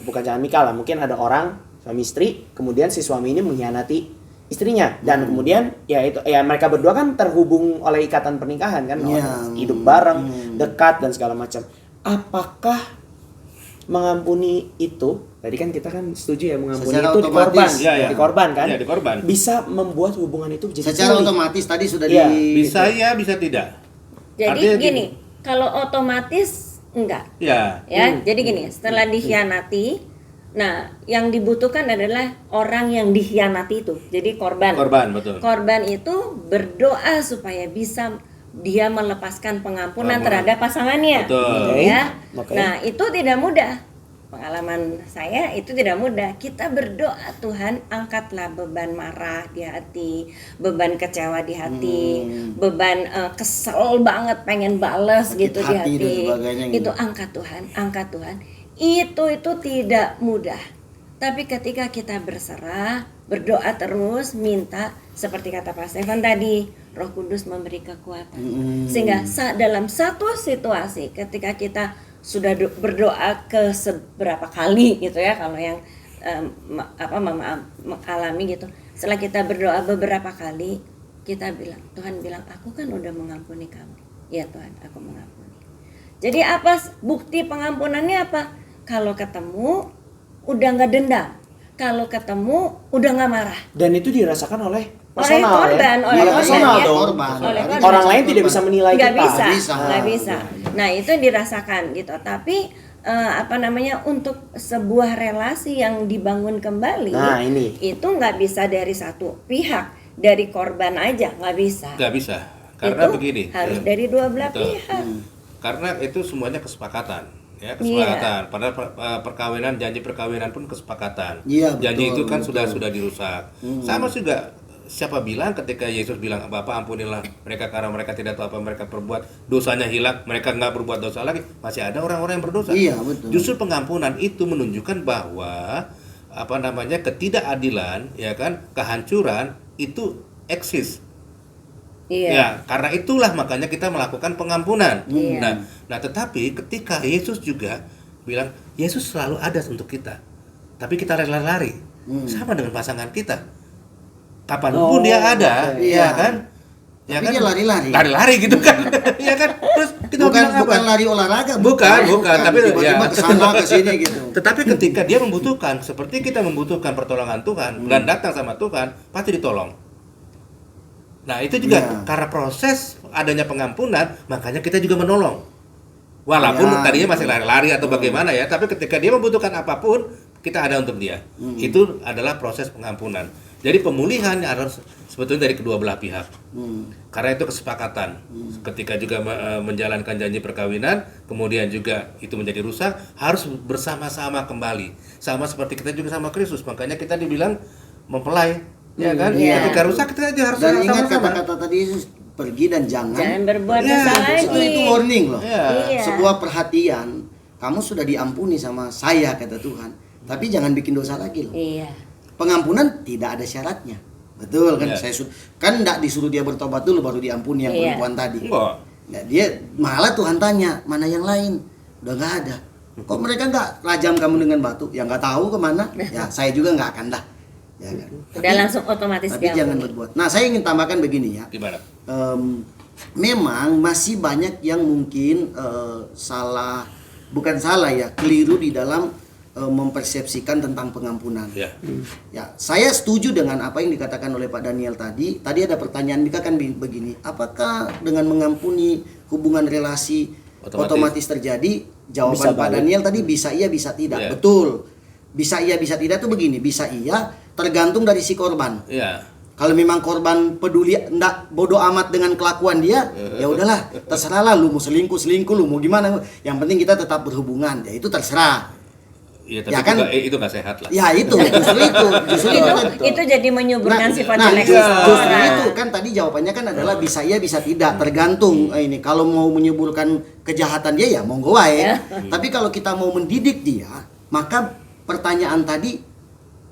Speaker 1: bukan jangan Mika lah, mungkin ada orang suami istri, kemudian si suami ini mengkhianati istrinya dan kemudian ya itu ya mereka berdua kan terhubung oleh ikatan pernikahan kan,
Speaker 2: Iya.
Speaker 1: hidup bareng, dekat dan segala macam. Apakah mengampuni itu, tadi kan kita kan setuju ya mengampuni
Speaker 2: Secara
Speaker 1: itu di
Speaker 2: otomatis.
Speaker 1: korban,
Speaker 3: Iya, iya.
Speaker 1: di korban kan,
Speaker 3: Iya, di korban.
Speaker 1: bisa membuat hubungan itu menjadi
Speaker 2: Secara
Speaker 1: pulih.
Speaker 2: otomatis tadi sudah
Speaker 1: Iya,
Speaker 3: Bisa ya, bisa tidak.
Speaker 4: Jadi
Speaker 3: Artinya
Speaker 4: gini, kalau otomatis enggak.
Speaker 3: Ya.
Speaker 4: Ya, jadi gini, setelah dikhianati, nah yang dibutuhkan adalah orang yang dikhianati itu. Jadi korban.
Speaker 3: Korban, betul.
Speaker 4: Korban itu berdoa supaya bisa dia melepaskan pengampunan terhadap pasangannya.
Speaker 3: Betul.
Speaker 4: Ya.
Speaker 1: Oke.
Speaker 4: Nah, itu tidak mudah. Pengalaman saya itu tidak mudah. Kita berdoa, Tuhan angkatlah beban marah di hati, beban kecewa di hati, beban kesel banget pengen bales
Speaker 2: Sakit
Speaker 4: gitu di
Speaker 2: hati dan
Speaker 4: hati.
Speaker 2: sebagainya gitu.
Speaker 4: Itu angkat Tuhan. Itu tidak mudah. Tapi ketika kita berserah, berdoa terus, minta seperti kata Pak Stefan tadi, Roh Kudus memberi kekuatan. Sehingga dalam satu situasi ketika kita sudah berdoa ke seberapa kali gitu ya, kalau yang Mama alami gitu. Setelah kita berdoa beberapa kali, kita bilang, Tuhan bilang, aku kan udah mengampuni kamu. Ya Tuhan, aku mengampuni. Jadi apa bukti pengampunannya apa? Kalau ketemu udah nggak dendam, kalau ketemu udah nggak marah.
Speaker 1: Dan itu dirasakan oleh
Speaker 4: Oleh
Speaker 1: personal
Speaker 4: korban,
Speaker 1: ya.
Speaker 4: oleh
Speaker 1: Iya,
Speaker 4: korban,
Speaker 1: personal
Speaker 4: ya.
Speaker 1: dong.
Speaker 4: Oleh korban.
Speaker 1: Orang lain tidak bisa menilai
Speaker 4: Nggak
Speaker 1: kita.
Speaker 4: bisa, nggak bisa. Nah itu dirasakan gitu. Tapi untuk sebuah relasi yang dibangun kembali,
Speaker 1: Nah, ini.
Speaker 4: itu nggak bisa dari satu pihak, dari korban aja nggak bisa.
Speaker 3: Nggak bisa. Karena
Speaker 4: Itu
Speaker 3: begini.
Speaker 4: harus dari dua belah
Speaker 3: Betul.
Speaker 4: pihak.
Speaker 3: Karena itu semuanya kesepakatan. Ya, kesepakatan. Padahal perkawinan, janji perkawinan pun kesepakatan.
Speaker 2: Iya,
Speaker 3: Janji
Speaker 2: betul,
Speaker 3: itu kan
Speaker 2: betul.
Speaker 3: sudah dirusak. Sama juga siapa bilang ketika Yesus bilang, Bapa ampunilah mereka karena mereka tidak tahu apa mereka perbuat, dosanya hilang, mereka nggak berbuat dosa lagi, masih ada orang-orang yang berdosa.
Speaker 2: Iya, betul.
Speaker 3: Justru pengampunan itu menunjukkan bahwa ketidakadilan, ya kan, kehancuran itu eksis.
Speaker 4: Iya.
Speaker 3: Ya, karena itulah makanya kita melakukan pengampunan.
Speaker 4: Iya.
Speaker 3: Nah, tetapi ketika Yesus juga bilang, Yesus selalu ada untuk kita. Tapi kita rela lari. Sama dengan pasangan kita. Kapanpun dia ada,
Speaker 1: oke.
Speaker 3: ya kan? Ya
Speaker 2: Tapi
Speaker 3: kan?
Speaker 2: dia lari-lari.
Speaker 3: Lari-lari gitu kan. Ya kan? Terus kita bilang apa?
Speaker 2: Bukan lari olahraga.
Speaker 3: Bukan, tapi
Speaker 2: tiba-tiba
Speaker 3: ya.
Speaker 2: kesana ke sini gitu.
Speaker 3: Tetapi ketika dia membutuhkan, seperti kita membutuhkan pertolongan Tuhan dan datang sama Tuhan, pasti ditolong. Nah, itu juga karena proses adanya pengampunan, makanya kita juga menolong. Walaupun
Speaker 2: Ya,
Speaker 3: tadinya masih lari-lari atau bagaimana ya, tapi ketika dia membutuhkan apapun, kita ada untuk dia. Itu adalah proses pengampunan. Jadi pemulihan harus sebetulnya dari kedua belah pihak. Karena itu kesepakatan. Ketika juga menjalankan janji perkawinan, kemudian juga itu menjadi rusak, harus bersama-sama kembali. Sama seperti kita juga sama Kristus. Makanya kita dibilang mempelai, ya kan?
Speaker 4: Iya.
Speaker 3: Ketika rusak kita juga harus
Speaker 2: Dan ingat
Speaker 3: sama-sama.
Speaker 2: kata-kata tadi Yesus, pergi dan
Speaker 4: Jangan berbuat
Speaker 3: Iya,
Speaker 4: dosa lagi.
Speaker 2: itu warning loh.
Speaker 3: Iya.
Speaker 4: Iya.
Speaker 2: Sebuah perhatian, kamu sudah diampuni sama saya kata Tuhan. Tapi jangan bikin dosa lagi loh.
Speaker 4: Iya.
Speaker 2: Pengampunan tidak ada syaratnya. Betul kan?
Speaker 3: Iya.
Speaker 2: Kan enggak disuruh dia bertobat dulu baru diampuni yang
Speaker 4: Iya.
Speaker 2: perempuan tadi.
Speaker 3: Enggak.
Speaker 2: Nah, dia malah Tuhan tanya, mana yang lain? Udah nggak ada. Kok mereka nggak rajam kamu dengan batu? Ya nggak tahu kemana. Ya saya juga nggak akan dah. Ya kan?
Speaker 4: Udah langsung otomatis
Speaker 2: Tapi jangan
Speaker 4: diampuni.
Speaker 2: berbuat. Nah saya ingin tambahkan begini ya.
Speaker 3: Gimana?
Speaker 2: Memang masih banyak yang mungkin bukan salah ya, keliru di dalam mempersepsikan tentang pengampunan.
Speaker 3: Ya.
Speaker 2: Ya, saya setuju dengan apa yang dikatakan oleh Pak Daniel tadi. Tadi ada pertanyaan juga kan begini, apakah dengan mengampuni hubungan relasi otomatis terjadi? Jawaban
Speaker 1: Bisa
Speaker 2: Pak
Speaker 1: balik.
Speaker 2: Daniel tadi bisa iya bisa tidak.
Speaker 3: Iya.
Speaker 2: Betul. Bisa iya bisa tidak tuh begini, bisa iya tergantung dari si korban.
Speaker 3: Iya.
Speaker 2: Kalau memang korban peduli enggak bodoh amat dengan kelakuan dia, ya udahlah, terserahlah lu mau selingkuh lu mau gimana. Yang penting kita tetap berhubungan, ya itu terserah.
Speaker 3: Iya, tapi
Speaker 2: Ya kan?
Speaker 3: itu nggak sehat lah.
Speaker 2: Ya itu, justru
Speaker 4: Itu jadi menyuburkan sifat
Speaker 2: nah,
Speaker 4: jelek
Speaker 2: justru
Speaker 4: seseorang.
Speaker 2: itu kan tadi jawabannya kan adalah bisa iya bisa tidak, tergantung ini. Kalau mau menyuburkan kejahatan dia ya monggo wae. Tapi kalau kita mau mendidik dia, maka pertanyaan tadi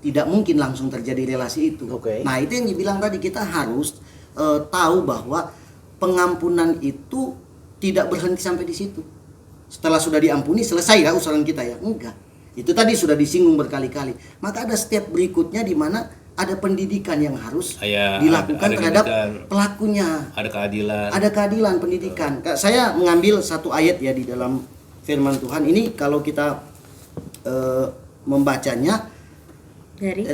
Speaker 2: tidak mungkin langsung terjadi relasi itu.
Speaker 1: Oke.
Speaker 2: Nah, itu yang dibilang tadi, kita harus tahu bahwa pengampunan itu tidak berhenti sampai di situ. Setelah sudah diampuni selesai ya urusan kita ya? Enggak. Itu tadi sudah disinggung berkali-kali. Maka ada step berikutnya di mana ada pendidikan yang harus
Speaker 3: Ya,
Speaker 2: dilakukan
Speaker 3: ada
Speaker 2: terhadap
Speaker 3: pendidikan.
Speaker 2: pelakunya.
Speaker 3: Ada keadilan.
Speaker 2: Ada keadilan pendidikan. Saya mengambil satu ayat ya di dalam firman Tuhan ini, kalau kita membacanya
Speaker 4: Dari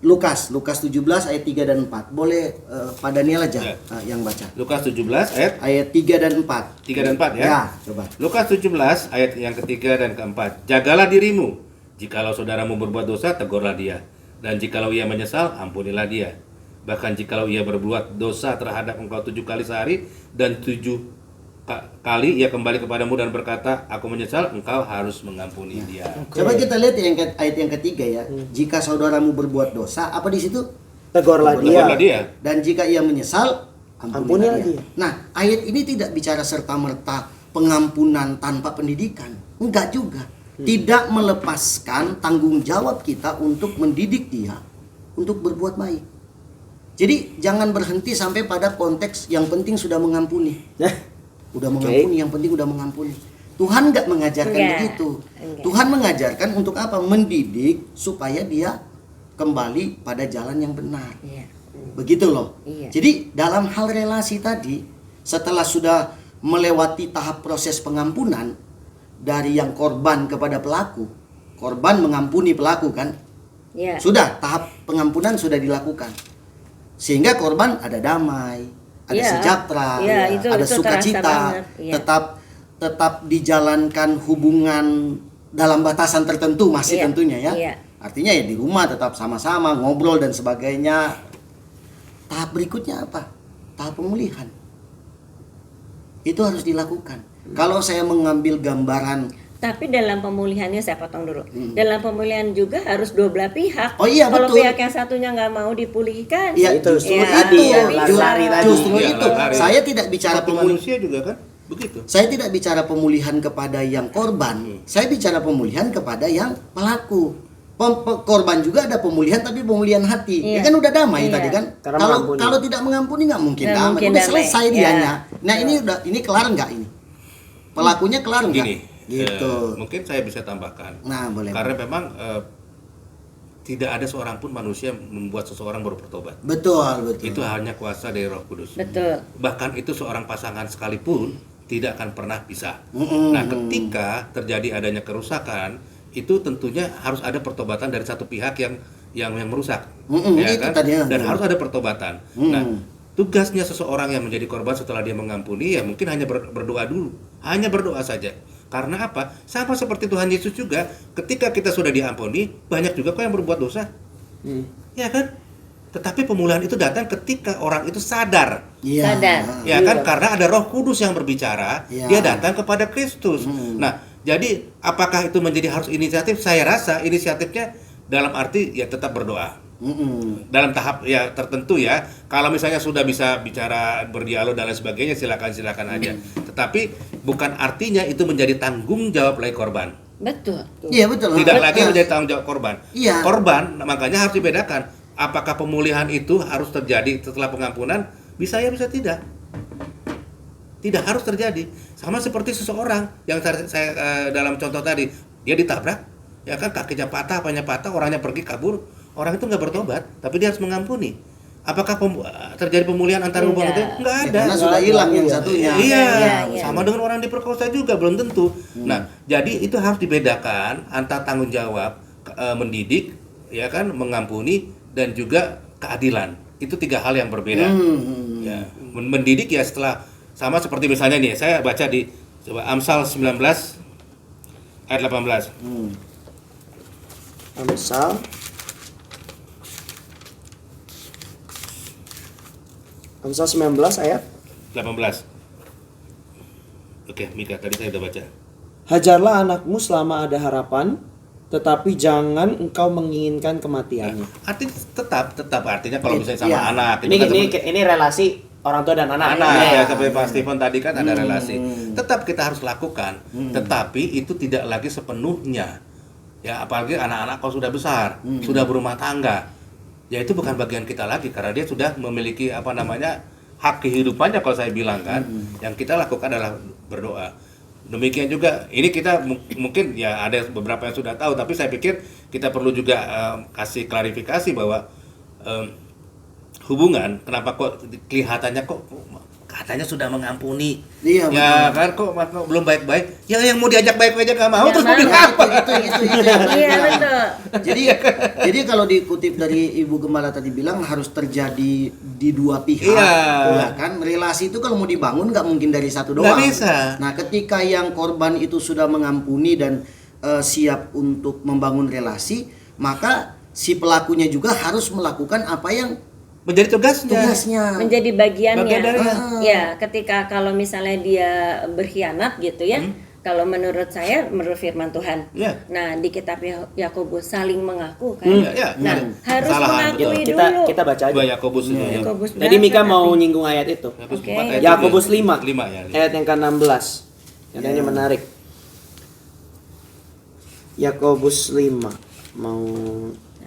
Speaker 2: Lukas 17 ayat 3 dan 4. Boleh Pak Daniel aja
Speaker 3: Ya.
Speaker 2: yang baca.
Speaker 3: Lukas 17 ayat
Speaker 2: 3 dan 4.
Speaker 3: 3 dan 4 ya.
Speaker 2: Ya, coba.
Speaker 3: Lukas 17 ayat yang ketiga dan keempat. Jagalah dirimu. Jikalau saudaramu berbuat dosa, tegurlah dia. Dan jikalau ia menyesal, ampunilah dia. Bahkan jikalau ia berbuat dosa terhadap engkau 7 kali sehari dan 7 kali ia kembali kepadamu dan berkata, aku menyesal, engkau harus mengampuni dia.
Speaker 2: Coba kita lihat ayat yang ketiga ya. Jika saudaramu berbuat dosa, apa di situ?
Speaker 1: Tegurlah
Speaker 3: Tegurlah
Speaker 1: dia.
Speaker 3: dia.
Speaker 2: Dan jika ia menyesal,
Speaker 1: Ampunilah
Speaker 2: ampunilah
Speaker 1: dia.
Speaker 2: dia. Nah, ayat ini tidak bicara serta-merta pengampunan tanpa pendidikan. Enggak juga. Tidak melepaskan tanggung jawab kita untuk mendidik dia untuk berbuat baik. Jadi jangan berhenti sampai pada konteks yang penting sudah mengampuni. Udah mengampuni, yang penting udah mengampuni. Tuhan nggak mengajarkan
Speaker 4: Enggak.
Speaker 2: begitu.
Speaker 4: Enggak.
Speaker 2: Tuhan mengajarkan untuk apa? Mendidik supaya dia kembali pada jalan yang benar.
Speaker 4: Iya.
Speaker 2: Begitu loh.
Speaker 4: Iya.
Speaker 2: Jadi dalam hal relasi tadi, setelah sudah melewati tahap proses pengampunan dari yang korban kepada pelaku, korban mengampuni pelaku kan?
Speaker 4: Iya.
Speaker 2: Sudah tahap pengampunan sudah dilakukan. Sehingga korban ada damai, ada
Speaker 4: Iya.
Speaker 2: sejahtera,
Speaker 4: Iya, itu
Speaker 2: ada
Speaker 4: terasa
Speaker 2: sukacita,
Speaker 4: banget. Iya.
Speaker 2: tetap dijalankan hubungan dalam batasan tertentu masih
Speaker 4: Iya.
Speaker 2: tentunya ya.
Speaker 4: Iya.
Speaker 2: Artinya ya di rumah tetap sama-sama ngobrol dan sebagainya. Tahap berikutnya apa? Tahap pemulihan. Itu harus dilakukan. Kalau saya mengambil gambaran,
Speaker 4: Tapi dalam pemulihannya saya potong dulu. Dalam pemulihan juga harus dua belah pihak.
Speaker 2: Oh iya,
Speaker 4: Kalau
Speaker 2: betul.
Speaker 4: pihak yang satunya nggak mau dipulihkan,
Speaker 2: ya
Speaker 1: Itu,
Speaker 2: justru
Speaker 4: ya,
Speaker 2: itu,
Speaker 4: nggak bisa.
Speaker 1: lari tadi.
Speaker 2: justru
Speaker 3: Iya,
Speaker 2: itu.
Speaker 3: lari.
Speaker 2: Saya tidak bicara
Speaker 3: Seperti
Speaker 2: pemulihan.
Speaker 3: manusia juga kan begitu.
Speaker 2: Saya tidak bicara pemulihan kepada yang korban. Saya bicara pemulihan kepada yang pelaku. Korban juga ada pemulihan tapi pemulihan hati.
Speaker 4: Iya.
Speaker 2: Ya kan udah damai
Speaker 4: Iya.
Speaker 2: tadi kan?
Speaker 1: Karena
Speaker 2: Kalau
Speaker 1: mengampuni.
Speaker 2: kalau tidak mengampuni nggak mungkin
Speaker 4: Nggak
Speaker 2: damai.
Speaker 4: mungkin
Speaker 2: Udah
Speaker 4: damai.
Speaker 2: selesai
Speaker 4: Iya.
Speaker 2: dianya. Nah, ini kelar nggak ini? Pelakunya kelar nggak?
Speaker 3: Gini,
Speaker 2: Gitu.
Speaker 3: mungkin saya bisa tambahkan.
Speaker 2: Nah, boleh.
Speaker 3: Karena memang tidak ada seorang pun manusia membuat seseorang baru bertobat.
Speaker 2: Betul, betul.
Speaker 3: Itu hanya kuasa dari Roh Kudus.
Speaker 4: betul.
Speaker 3: Bahkan itu seorang pasangan sekalipun tidak akan pernah bisa.
Speaker 2: Mm-mm.
Speaker 3: Nah, ketika terjadi adanya kerusakan, itu tentunya harus ada pertobatan dari satu pihak yang merusak,
Speaker 2: Mm-mm,
Speaker 3: ya
Speaker 2: itu
Speaker 3: kan?
Speaker 2: tadi ya.
Speaker 3: Dan harus ada pertobatan.
Speaker 2: Mm.
Speaker 3: Nah, tugasnya seseorang yang menjadi korban setelah dia mengampuni ya mungkin hanya berdoa dulu, hanya berdoa saja. Karena apa? Sama seperti Tuhan Yesus juga, ketika kita sudah diampuni, banyak juga kok yang berbuat dosa, ya kan? Tetapi pemulihan itu datang ketika orang itu sadar.
Speaker 2: Iya.
Speaker 4: Sadar.
Speaker 3: Ya kan, karena ada Roh Kudus yang berbicara,
Speaker 2: Iya.
Speaker 3: dia datang kepada Kristus. Nah, jadi apakah itu menjadi harus inisiatif? Saya rasa inisiatifnya dalam arti ya tetap berdoa.
Speaker 2: Mm-mm.
Speaker 3: Dalam tahap ya tertentu ya. Kalau misalnya sudah bisa bicara, berdialog dan lain sebagainya, silakan aja. Tetapi bukan artinya itu menjadi tanggung jawab lagi korban.
Speaker 4: Betul.
Speaker 2: Iya, betul.
Speaker 3: Tidak
Speaker 2: Betul.
Speaker 3: lagi menjadi tanggung jawab korban.
Speaker 2: Iya.
Speaker 3: Korban, makanya harus dibedakan. Apakah pemulihan itu harus terjadi setelah pengampunan? Bisa ya, bisa tidak. Tidak harus terjadi. Sama seperti seseorang yang saya dalam contoh tadi, dia ditabrak, ya kan kakinya patah, apanya patah, orangnya pergi kabur, orang itu nggak bertobat, tapi dia harus mengampuni. Apakah terjadi pemulihan antar hubungan itu?
Speaker 4: Enggak.
Speaker 3: Nggak
Speaker 2: Ya,
Speaker 3: ada.
Speaker 2: karena sudah hilang yang satunya.
Speaker 3: Iya,
Speaker 4: Iya.
Speaker 3: sama dengan orang diperkosa juga belum tentu. Nah, jadi itu harus dibedakan antara tanggung jawab mendidik, ya kan, mengampuni dan juga keadilan. Itu tiga hal yang berbeda. Ya, mendidik ya setelah sama seperti misalnya nih, saya baca di coba Amsal 19 ayat 18.
Speaker 1: Amsal Amsal 19 ayat
Speaker 3: 18. Oke, Mika tadi saya udah baca.
Speaker 1: Hajarlah anakmu selama ada harapan, tetapi jangan engkau menginginkan kematiannya.
Speaker 3: Arti tetap artinya kalau misalnya sama
Speaker 2: Iya.
Speaker 3: anak
Speaker 1: Ini
Speaker 3: itu kan
Speaker 1: ini relasi orang tua dan anak.
Speaker 3: anak
Speaker 1: Iya.
Speaker 3: ya seperti Pak Steven tadi kan ada relasi. Tetap kita harus lakukan, tetapi itu tidak lagi sepenuhnya. Ya apalagi anak-anak kalau sudah besar, sudah berumah tangga. Ya itu bukan bagian kita lagi karena dia sudah memiliki hak kehidupannya kalau saya bilang kan. Yang kita lakukan adalah berdoa. Demikian juga ini kita mungkin ya ada beberapa yang sudah tahu, tapi saya pikir kita perlu juga kasih klarifikasi bahwa hubungan kenapa kok kelihatannya kok katanya sudah mengampuni,
Speaker 2: Iya,
Speaker 3: ya kan kok belum baik-baik, ya yang mau diajak baik aja nggak mau,
Speaker 4: Nggak
Speaker 3: terus mau
Speaker 4: mau.
Speaker 3: bilang apa?
Speaker 2: Itu.
Speaker 4: Iya, betul.
Speaker 2: Jadi kalau dikutip dari Ibu Gembala tadi bilang harus terjadi di dua pihak.
Speaker 3: Iya.
Speaker 2: Ya kan relasi itu kalau mau dibangun nggak mungkin dari satu doang.
Speaker 3: Nggak bisa.
Speaker 2: Nah, ketika yang korban itu sudah mengampuni dan siap untuk membangun relasi, maka si pelakunya juga harus melakukan apa yang
Speaker 3: Menjadi tugasnya.
Speaker 4: Menjadi bagiannya.
Speaker 3: Bagian dari-
Speaker 4: Ya, ketika kalau misalnya dia berkhianat gitu ya. Kalau menurut saya, menurut firman Tuhan.
Speaker 3: Iya.
Speaker 4: Nah, di kitab Yakobus saling mengaku kan.
Speaker 3: Iya.
Speaker 4: Nah, harus
Speaker 3: Kesalahan,
Speaker 4: mengakui
Speaker 3: betul.
Speaker 1: Kita
Speaker 4: dulu.
Speaker 1: kita baca aja.
Speaker 3: Dua Yakobus itu. ya.
Speaker 4: Yakobus
Speaker 1: Jadi
Speaker 4: berapa
Speaker 1: Mika mau
Speaker 4: tapi?
Speaker 1: nyinggung ayat itu.
Speaker 3: Yakobus
Speaker 4: Oke.
Speaker 3: 4 ayat
Speaker 1: Yakobus
Speaker 3: 5.
Speaker 1: 5
Speaker 3: 5 ya.
Speaker 1: ayat yang ke-16. Yang ini menarik. Yakobus 5. Mau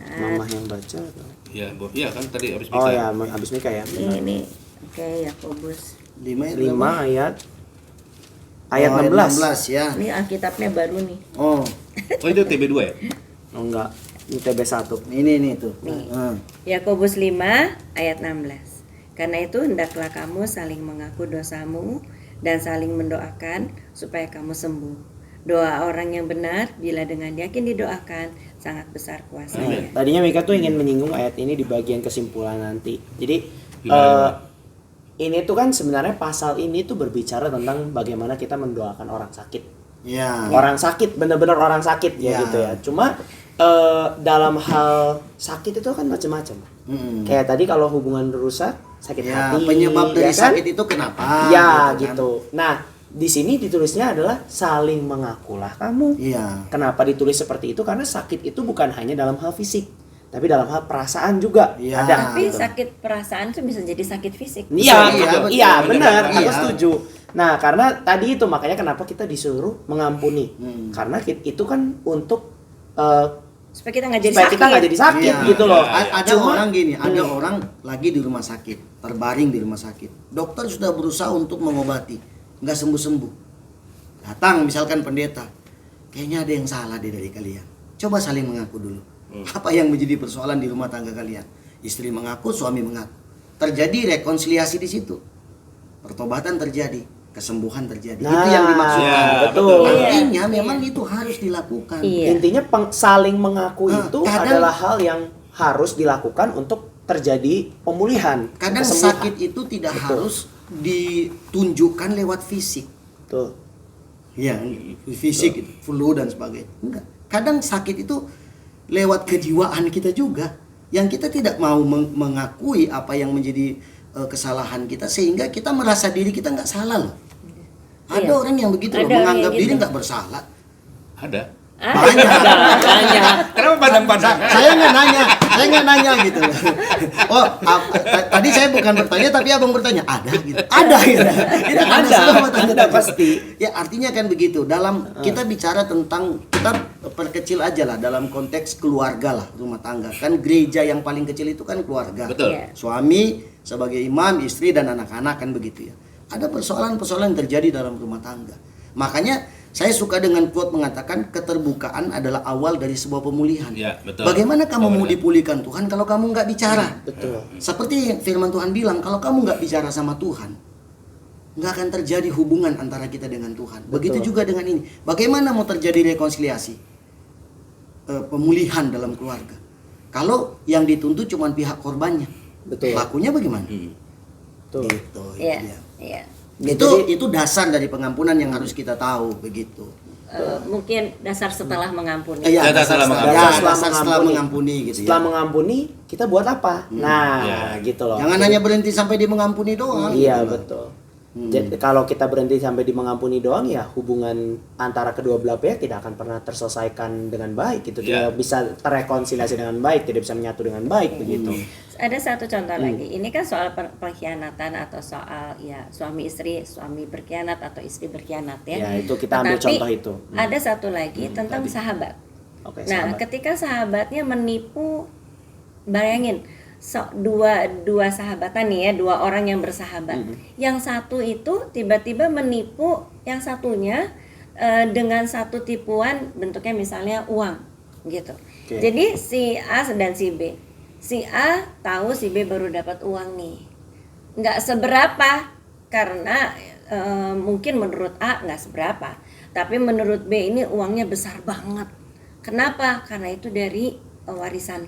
Speaker 1: Mama yang baca atau?
Speaker 3: Ya, iya kan tadi habis
Speaker 1: Oh
Speaker 3: Mika.
Speaker 1: ya, habis Mika ya.
Speaker 4: Ini oke, Yakobus.
Speaker 1: 5 ayat 16.
Speaker 2: ya.
Speaker 4: Ini Alkitabnya baru nih.
Speaker 2: Oh,
Speaker 3: Oh itu TB2 ya?
Speaker 1: Oh enggak, ini TB1.
Speaker 2: ini tuh.
Speaker 4: Nih.
Speaker 2: Ah.
Speaker 4: Yakobus 5 ayat 16. Karena itu hendaklah kamu saling mengaku dosamu dan saling mendoakan supaya kamu sembuh. Doa orang yang benar bila dengan yakin didoakan sangat besar kuasanya.
Speaker 1: Tadinya Mika tuh ingin menyinggung ayat ini di bagian kesimpulan nanti. Jadi
Speaker 3: Gimana?
Speaker 1: ini tuh kan sebenarnya pasal ini tuh berbicara tentang bagaimana kita mendoakan orang sakit.
Speaker 2: Ya.
Speaker 1: Orang sakit, bener-bener orang sakit ya
Speaker 2: Ya.
Speaker 1: gitu ya. Cuma dalam hal sakit itu kan macam-macam. Kayak tadi kalau hubungan rusak, sakit
Speaker 2: Ya,
Speaker 1: hati,
Speaker 2: penyebab dari
Speaker 1: ya kan?
Speaker 2: sakit itu kenapa?
Speaker 1: Ya
Speaker 2: kan?
Speaker 1: gitu. Nah di sini ditulisnya adalah saling mengakulah kamu.
Speaker 2: Iya.
Speaker 1: Kenapa ditulis seperti itu? Karena sakit itu bukan hanya dalam hal fisik, tapi dalam hal perasaan juga
Speaker 2: Iya.
Speaker 1: ada.
Speaker 4: Tapi
Speaker 1: gitu.
Speaker 4: sakit perasaan itu bisa jadi sakit fisik.
Speaker 1: Iya,
Speaker 2: Iya, betul.
Speaker 1: iya benar,
Speaker 2: Iya.
Speaker 1: aku setuju. Nah, karena tadi itu makanya kenapa kita disuruh mengampuni. Karena itu kan untuk
Speaker 4: Supaya kita nggak jadi
Speaker 1: supaya
Speaker 4: sakit.
Speaker 1: kita nggak jadi sakit
Speaker 2: Iya.
Speaker 1: gitu loh.
Speaker 2: Ada
Speaker 1: Cuma-
Speaker 2: orang gini, ada orang lagi di rumah sakit, terbaring di rumah sakit. Dokter sudah berusaha untuk mengobati, nggak sembuh-sembuh. Datang misalkan pendeta, kayaknya ada yang salah deh dari kalian. Coba saling mengaku dulu. Apa yang menjadi persoalan di rumah tangga kalian? Istri mengaku, suami mengaku. Terjadi rekonsiliasi di situ. Pertobatan terjadi, kesembuhan terjadi.
Speaker 1: Nah,
Speaker 2: Itu yang dimaksudkan.
Speaker 3: Iya,
Speaker 1: betul.
Speaker 2: Artinya memang itu harus dilakukan.
Speaker 4: Iya.
Speaker 1: Intinya saling mengaku
Speaker 2: Nah,
Speaker 1: itu
Speaker 2: kadang-
Speaker 1: adalah hal yang harus dilakukan untuk terjadi pemulihan.
Speaker 2: Kadang
Speaker 1: kesembuhan.
Speaker 2: sakit itu tidak
Speaker 1: Betul.
Speaker 2: harus ditunjukkan lewat fisik.
Speaker 1: Tuh.
Speaker 2: Ya, fisik, flu dan sebagainya. Enggak. Kadang sakit itu lewat kejiwaan kita juga. Yang kita tidak mau mengakui apa yang menjadi kesalahan kita, sehingga kita merasa diri kita nggak salah loh. Ada
Speaker 4: Iya.
Speaker 2: orang yang begitu loh,
Speaker 4: Ada orang
Speaker 2: menganggap
Speaker 4: yang
Speaker 2: diri
Speaker 4: gitu.
Speaker 2: nggak bersalah.
Speaker 3: Ada.
Speaker 2: Banyak.
Speaker 3: Kenapa pandang-pandang?
Speaker 2: Saya nggak nanya gitu. Oh, tadi saya bukan bertanya tapi abang bertanya, ada gitu. Ada gitu. Tidak semua tanya
Speaker 1: ada
Speaker 2: tanya.
Speaker 1: pasti.
Speaker 2: Ya artinya kan begitu. Dalam kita bicara tentang, kita perkecil aja lah dalam konteks keluarga lah, rumah tangga. Kan gereja yang paling kecil itu kan keluarga.
Speaker 3: Betul.
Speaker 4: Iya.
Speaker 2: Suami sebagai imam, istri dan anak-anak kan begitu ya. Ada persoalan-persoalan yang terjadi dalam rumah tangga. Makanya saya suka dengan quote mengatakan keterbukaan adalah awal dari sebuah pemulihan.
Speaker 3: Ya, betul.
Speaker 2: Bagaimana kamu mau
Speaker 3: Betul.
Speaker 2: dipulihkan Tuhan kalau kamu nggak bicara?
Speaker 1: Betul.
Speaker 2: Seperti yang firman Tuhan bilang, kalau kamu nggak bicara sama Tuhan, nggak akan terjadi hubungan antara kita dengan Tuhan. Begitu
Speaker 1: Betul.
Speaker 2: juga dengan ini. Bagaimana mau terjadi rekonsiliasi, pemulihan dalam keluarga? Kalau yang dituntut cuma pihak korbannya,
Speaker 1: Betul.
Speaker 2: lakunya bagaimana?
Speaker 1: Tuh.
Speaker 2: Gitu, itu
Speaker 4: Iya.
Speaker 2: dia.
Speaker 4: Iya.
Speaker 2: Itu dasar dari pengampunan yang harus kita tahu begitu.
Speaker 4: Mungkin dasar setelah mengampuni.
Speaker 2: Iya,
Speaker 3: Dasar setelah mengampuni.
Speaker 2: dasar setelah mengampuni gitu
Speaker 1: Setelah
Speaker 2: ya.
Speaker 1: mengampuni, kita buat apa? Nah,
Speaker 3: Ya.
Speaker 1: gitu loh.
Speaker 2: Jangan hanya berhenti sampai di mengampuni doang.
Speaker 1: Iya,
Speaker 2: gitu loh.
Speaker 1: betul. Jadi kalau kita berhenti sampai di mengampuni doang, ya hubungan antara kedua belah pihak tidak akan pernah terselesaikan dengan baik gitu.
Speaker 3: Iya.
Speaker 1: Tidak bisa terrekonsiliasi dengan baik, tidak bisa menyatu dengan baik begitu.
Speaker 4: Ada satu contoh lagi. Ini kan soal pengkhianatan atau soal ya suami istri, suami berkhianat atau istri berkhianat ya.
Speaker 1: Ya, itu kita ambil
Speaker 4: Tetapi
Speaker 1: contoh itu.
Speaker 4: Ada satu lagi tentang sahabat.
Speaker 1: Oke,
Speaker 4: Nah,
Speaker 1: sahabat.
Speaker 4: ketika sahabatnya menipu, bayangin dua sahabatan nih ya, dua orang yang bersahabat. Yang satu itu tiba-tiba menipu yang satunya dengan satu tipuan bentuknya misalnya uang gitu.
Speaker 1: Oke.
Speaker 4: Jadi si A dan si B. Si A tahu si B baru dapat uang nih. Nggak seberapa karena mungkin menurut A nggak seberapa. Tapi menurut B ini uangnya besar banget. Kenapa? Karena itu dari warisan.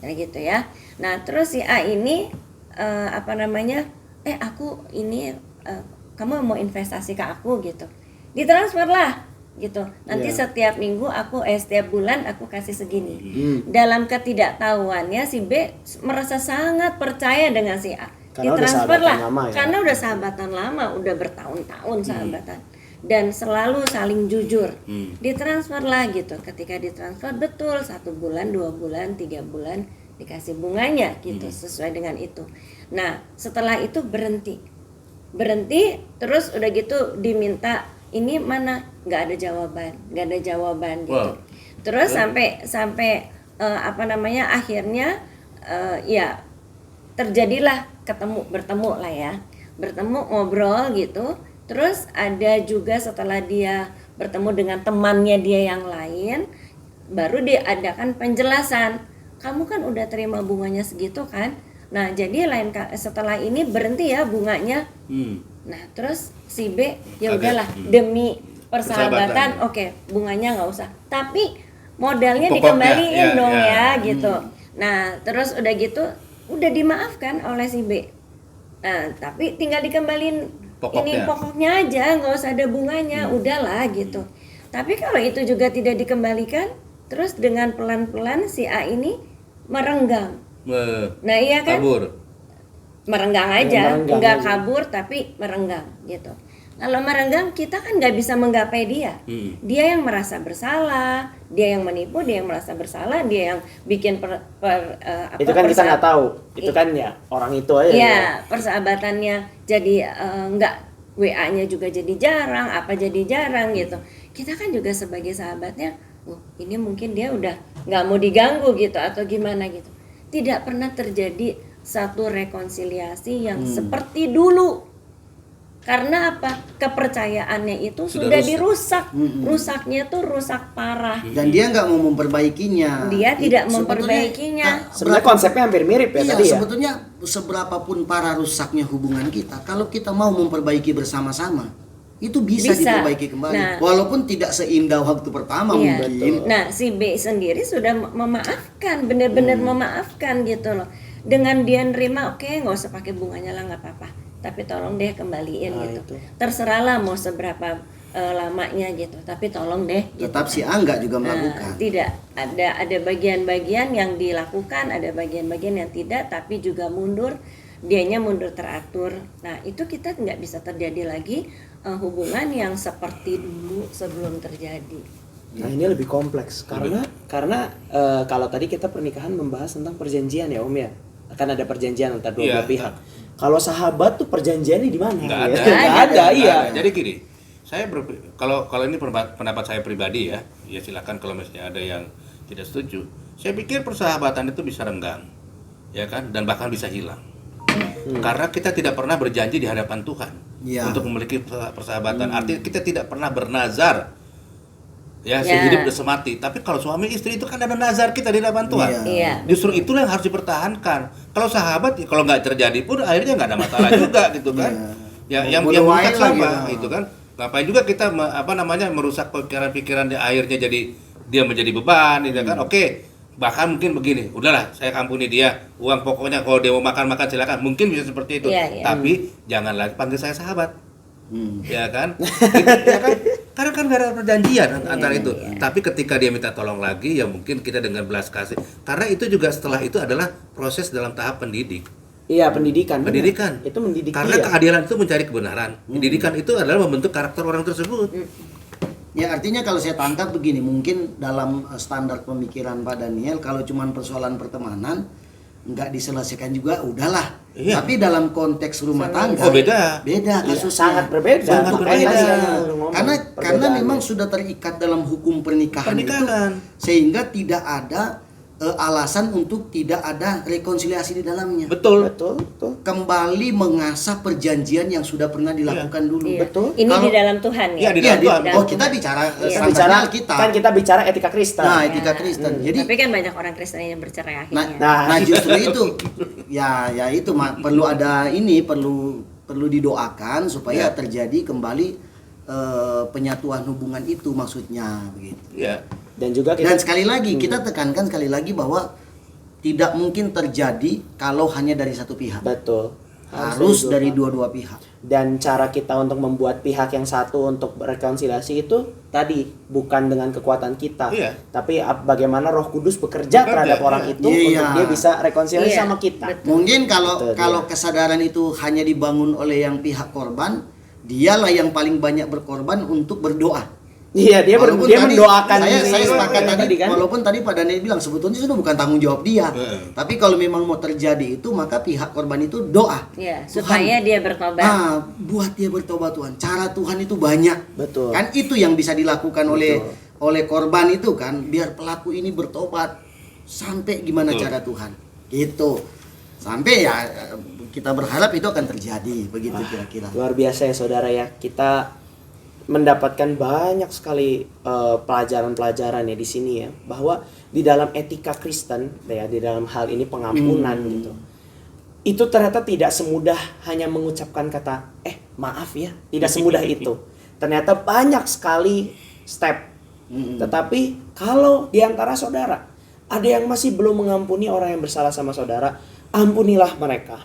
Speaker 4: Kayak gitu ya. Nah, terus si A ini aku ini kamu mau investasi ke aku gitu. Ditransfer lah gitu. Nanti
Speaker 1: Iya.
Speaker 4: setiap minggu setiap bulan aku kasih segini. Dalam ketidaktahuannya si B merasa sangat percaya dengan si A.
Speaker 1: Karena udah
Speaker 4: Ditransfer
Speaker 1: sahabatan
Speaker 4: lah.
Speaker 1: lama ya.
Speaker 4: Karena udah sahabatan lama, udah bertahun-tahun sahabatan. Dan selalu saling jujur. Ditransfer lah gitu. Ketika ditransfer betul 1 bulan, 2 bulan, 3 bulan dikasih bunganya gitu sesuai dengan itu. Nah, setelah itu berhenti terus udah gitu diminta ini mana, nggak ada jawaban gitu.
Speaker 3: Wow.
Speaker 4: Terus sampai akhirnya ya terjadilah bertemu lah ya, bertemu ngobrol gitu. Terus ada juga setelah dia bertemu dengan temannya dia yang lain, baru diadakan penjelasan. Kamu kan udah terima bunganya segitu kan? Nah jadi setelah ini berhenti ya bunganya. Nah terus si B ya udahlah demi persahabatan, oke, bunganya nggak usah. Tapi modalnya
Speaker 3: Pokoknya,
Speaker 4: dikembaliin dong
Speaker 3: ya.
Speaker 4: ya gitu. Nah terus udah gitu udah dimaafkan oleh si B. Nah tapi tinggal dikembaliin pokoknya aja, nggak usah ada bunganya, udahlah gitu. Tapi kalau itu juga tidak dikembalikan, terus dengan pelan-pelan si A ini merenggang. Nah iya kan?
Speaker 3: Kabur.
Speaker 4: Merenggang aja,
Speaker 1: Merenggang
Speaker 4: nggak
Speaker 1: aja.
Speaker 4: kabur tapi merenggang gitu. Kalau merenggang kita kan nggak bisa menggapai dia. Dia yang merasa bersalah, dia yang menipu, dia yang merasa bersalah, dia yang bikin
Speaker 1: Itu kan kita nggak tahu. Itu kan ya orang itu aja.
Speaker 4: ya persahabatannya jadi nggak, WA-nya juga jadi jarang, apa jadi jarang gitu. Kita kan juga sebagai sahabatnya, ini mungkin dia udah nggak mau diganggu gitu atau gimana gitu. Tidak pernah terjadi satu rekonsiliasi yang seperti dulu. Karena apa? Kepercayaannya itu sudah dirusak. Rusaknya tuh rusak parah.
Speaker 2: Dan dia nggak mau memperbaikinya.
Speaker 4: Dia tidak
Speaker 2: Sebetulnya,
Speaker 4: memperbaikinya.
Speaker 1: Sebenarnya konsepnya hampir mirip ya
Speaker 2: iya,
Speaker 1: tadi ya.
Speaker 2: sebetulnya seberapapun parah rusaknya hubungan kita, kalau kita mau memperbaiki bersama-sama, itu bisa diperbaiki kembali.
Speaker 4: Nah,
Speaker 2: walaupun tidak seindah waktu pertama
Speaker 4: iya.
Speaker 2: mungkin.
Speaker 4: Nah, si B sendiri sudah memaafkan, benar-benar memaafkan gitu loh. Dengan dia nerima, oke, nggak usah pakai bunganya lah, nggak apa-apa. Tapi tolong deh kembaliin gitu.
Speaker 1: itu.
Speaker 4: Terserahlah mau seberapa lamanya gitu. Tapi tolong deh. Gitu.
Speaker 2: Tetap si Angga juga melakukan.
Speaker 4: Tidak, ada bagian-bagian yang dilakukan, ada bagian-bagian yang tidak, tapi juga mundur. Dianya mundur teratur. Nah, itu kita nggak bisa terjadi lagi hubungan yang seperti dulu sebelum terjadi.
Speaker 1: Nah ini lebih kompleks karena kalau tadi kita pernikahan membahas tentang perjanjian ya Om ya, akan ada perjanjian antara dua belah pihak. Kalau sahabat tuh perjanjiannya di mana?
Speaker 3: Nggak
Speaker 1: Ya?
Speaker 3: ada.
Speaker 1: Nggak ada, iya.
Speaker 3: Jadi gini, saya kalau ini pendapat saya pribadi ya silakan kalau misalnya ada yang tidak setuju. Saya pikir persahabatan itu bisa renggang, ya kan, dan bahkan bisa hilang. Karena kita tidak pernah berjanji di hadapan Tuhan untuk memiliki persahabatan. Artinya kita tidak pernah bernazar sehidup dan semati. Tapi kalau suami istri itu kan ada nazar kita di hadapan Tuhan.
Speaker 4: Iya.
Speaker 3: Justru itulah yang harus dipertahankan. Kalau sahabat, kalau nggak terjadi pun akhirnya nggak ada masalah juga gitu kan. Yang merusak sama itu kan. Ngapain juga kita merusak pikiran-pikiran dia akhirnya jadi dia menjadi beban gitu kan. Oke, bahkan mungkin begini, udahlah saya ampuni dia, uang pokoknya kalau dia mau makan silakan, mungkin bisa seperti itu. Tapi jangan lagi panggil saya sahabat. Ya kan? Ya kan? Karena kan gak ada perjanjian antara itu. Tapi ketika dia minta tolong lagi, ya mungkin kita dengan belas kasih. Karena itu juga setelah itu adalah proses dalam tahap pendidik.
Speaker 1: Iya, pendidikan. Itu mendidik
Speaker 3: Karena keadilan itu mencari kebenaran. Pendidikan itu adalah membentuk karakter orang tersebut.
Speaker 2: Ya artinya kalau saya tangkap begini, mungkin dalam standar pemikiran Pak Daniel, kalau cuma persoalan pertemanan nggak diselesaikan juga udahlah.
Speaker 3: Iya.
Speaker 2: Tapi dalam konteks rumah tangga
Speaker 3: beda
Speaker 2: kasusnya.
Speaker 1: Sangat berbeda.
Speaker 3: Sangat berbeda.
Speaker 2: Karena memang sudah terikat dalam hukum pernikahan. Itu, sehingga tidak ada alasan untuk tidak ada rekonsiliasi di dalamnya.
Speaker 1: Betul.
Speaker 2: Kembali mengasah perjanjian yang sudah pernah dilakukan dulu.
Speaker 4: Iya.
Speaker 1: Betul.
Speaker 4: Ini di dalam Tuhan ya.
Speaker 3: Iya, di dalam Tuhan.
Speaker 2: Kita bicara
Speaker 1: bicara
Speaker 2: kita.
Speaker 1: Kan kita bicara etika Kristen.
Speaker 2: Nah, etika Kristen. Jadi
Speaker 4: Tapi kan banyak orang Kristen yang bercerai akhirnya.
Speaker 2: nah justru itu ya itu perlu ada perlu didoakan supaya terjadi kembali penyatuan hubungan itu maksudnya begitu.
Speaker 3: Ya.
Speaker 1: Dan juga
Speaker 2: Dan sekali lagi kita tekankan sekali lagi bahwa tidak mungkin terjadi kalau hanya dari satu pihak.
Speaker 1: Betul.
Speaker 2: Harus dari dua-dua pihak.
Speaker 1: Dan cara kita untuk membuat pihak yang satu untuk rekonsiliasi itu tadi bukan dengan kekuatan kita, tapi bagaimana Roh Kudus bekerja terhadap orang itu untuk dia bisa rekonsiliasi sama kita.
Speaker 4: Betul.
Speaker 2: Mungkin kalau kesadaran itu hanya dibangun oleh yang pihak korban, dialah yang paling banyak berkorban untuk berdoa.
Speaker 1: Iya, dia mendoakan.
Speaker 2: Saya sepakat tadi
Speaker 1: kan?
Speaker 2: walaupun tadi Pak Daniel bilang sebetulnya itu bukan tanggung jawab dia. Tapi kalau memang mau terjadi itu, maka pihak korban itu doa.
Speaker 4: Iya, supaya dia bertobat.
Speaker 2: Buat dia bertobat Tuhan. Cara Tuhan itu banyak.
Speaker 1: Betul.
Speaker 2: Kan itu yang bisa dilakukan oleh korban itu kan, biar pelaku ini bertobat. Sampai gimana cara Tuhan. Itu sampai ya kita berharap itu akan terjadi begitu kira-kira.
Speaker 1: Luar biasa ya saudara ya, kita mendapatkan banyak sekali pelajaran-pelajaran ya di sini ya, bahwa di dalam etika Kristen ya, di dalam hal ini pengampunan gitu, itu ternyata tidak semudah hanya mengucapkan kata maaf ya, tidak semudah itu. Ternyata banyak sekali step. Tetapi kalau di antara saudara ada yang masih belum mengampuni orang yang bersalah sama saudara, ampunilah mereka.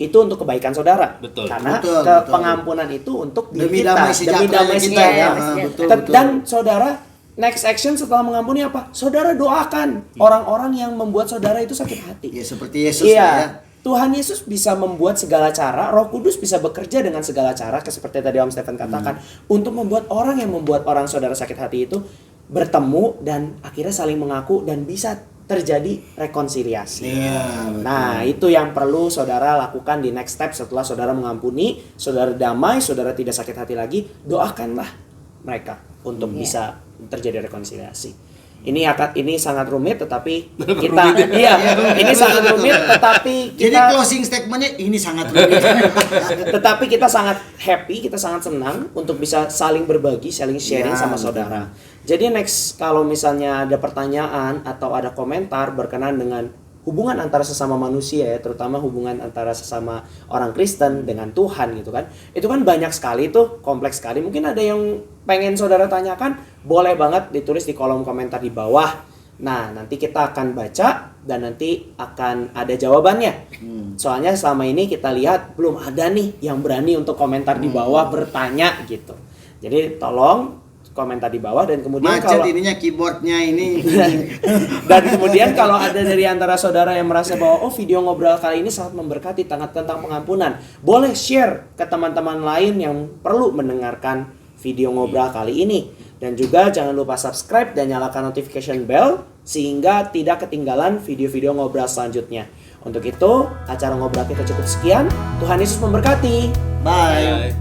Speaker 1: Itu untuk kebaikan saudara.
Speaker 3: Betul.
Speaker 1: Karena
Speaker 2: Betul.
Speaker 1: pengampunan itu untuk diri
Speaker 2: Demi
Speaker 1: kita,
Speaker 2: damai
Speaker 1: demi
Speaker 2: sejahtera
Speaker 1: damai
Speaker 2: kita
Speaker 1: sejahtera.
Speaker 2: ya.
Speaker 4: Yes,
Speaker 2: Betul, betul.
Speaker 1: Dan saudara, next action setelah mengampuni apa? Saudara doakan orang-orang yang membuat saudara itu sakit hati.
Speaker 2: Ya seperti Yesus
Speaker 1: Iya.
Speaker 2: ya.
Speaker 1: Tuhan Yesus bisa membuat segala cara, Roh Kudus bisa bekerja dengan segala cara, seperti tadi Om Stephen katakan, untuk membuat orang yang membuat orang saudara sakit hati itu bertemu dan akhirnya saling mengaku dan bisa terjadi rekonsiliasi.
Speaker 2: Iya, betul.
Speaker 1: Nah, itu yang perlu saudara lakukan di next step setelah saudara mengampuni, saudara damai, saudara tidak sakit hati lagi, doakanlah mereka untuk bisa terjadi rekonsiliasi. Ini sangat rumit tetapi kita ini sangat rumit tetapi
Speaker 2: Jadi
Speaker 1: kita
Speaker 2: closing statementnya ini sangat rumit.
Speaker 1: tetapi kita sangat happy, kita sangat senang untuk bisa saling berbagi, saling sharing
Speaker 2: Ya,
Speaker 1: sama
Speaker 2: betul.
Speaker 1: saudara. Jadi next kalau misalnya ada pertanyaan atau ada komentar berkenaan dengan hubungan antara sesama manusia ya, terutama hubungan antara sesama orang Kristen dengan Tuhan gitu kan. Itu kan banyak sekali tuh, kompleks sekali. Mungkin ada yang pengen saudara tanyakan, boleh banget ditulis di kolom komentar di bawah. Nah, nanti kita akan baca dan nanti akan ada jawabannya. Soalnya selama ini kita lihat belum ada nih yang berani untuk komentar di bawah bertanya gitu. Jadi tolong komentar di bawah dan kemudian
Speaker 2: Macet
Speaker 1: kalau
Speaker 2: ininya keyboardnya ini.
Speaker 1: dan kemudian kalau ada dari antara saudara yang merasa bahwa video ngobrol kali ini sangat memberkati tentang pengampunan, boleh share ke teman-teman lain yang perlu mendengarkan video ngobrol kali ini. Dan juga jangan lupa subscribe dan nyalakan notification bell sehingga tidak ketinggalan video-video ngobrol selanjutnya. Untuk itu, acara ngobrol kita cukup sekian. Tuhan Yesus memberkati.
Speaker 2: Bye.
Speaker 3: Bye.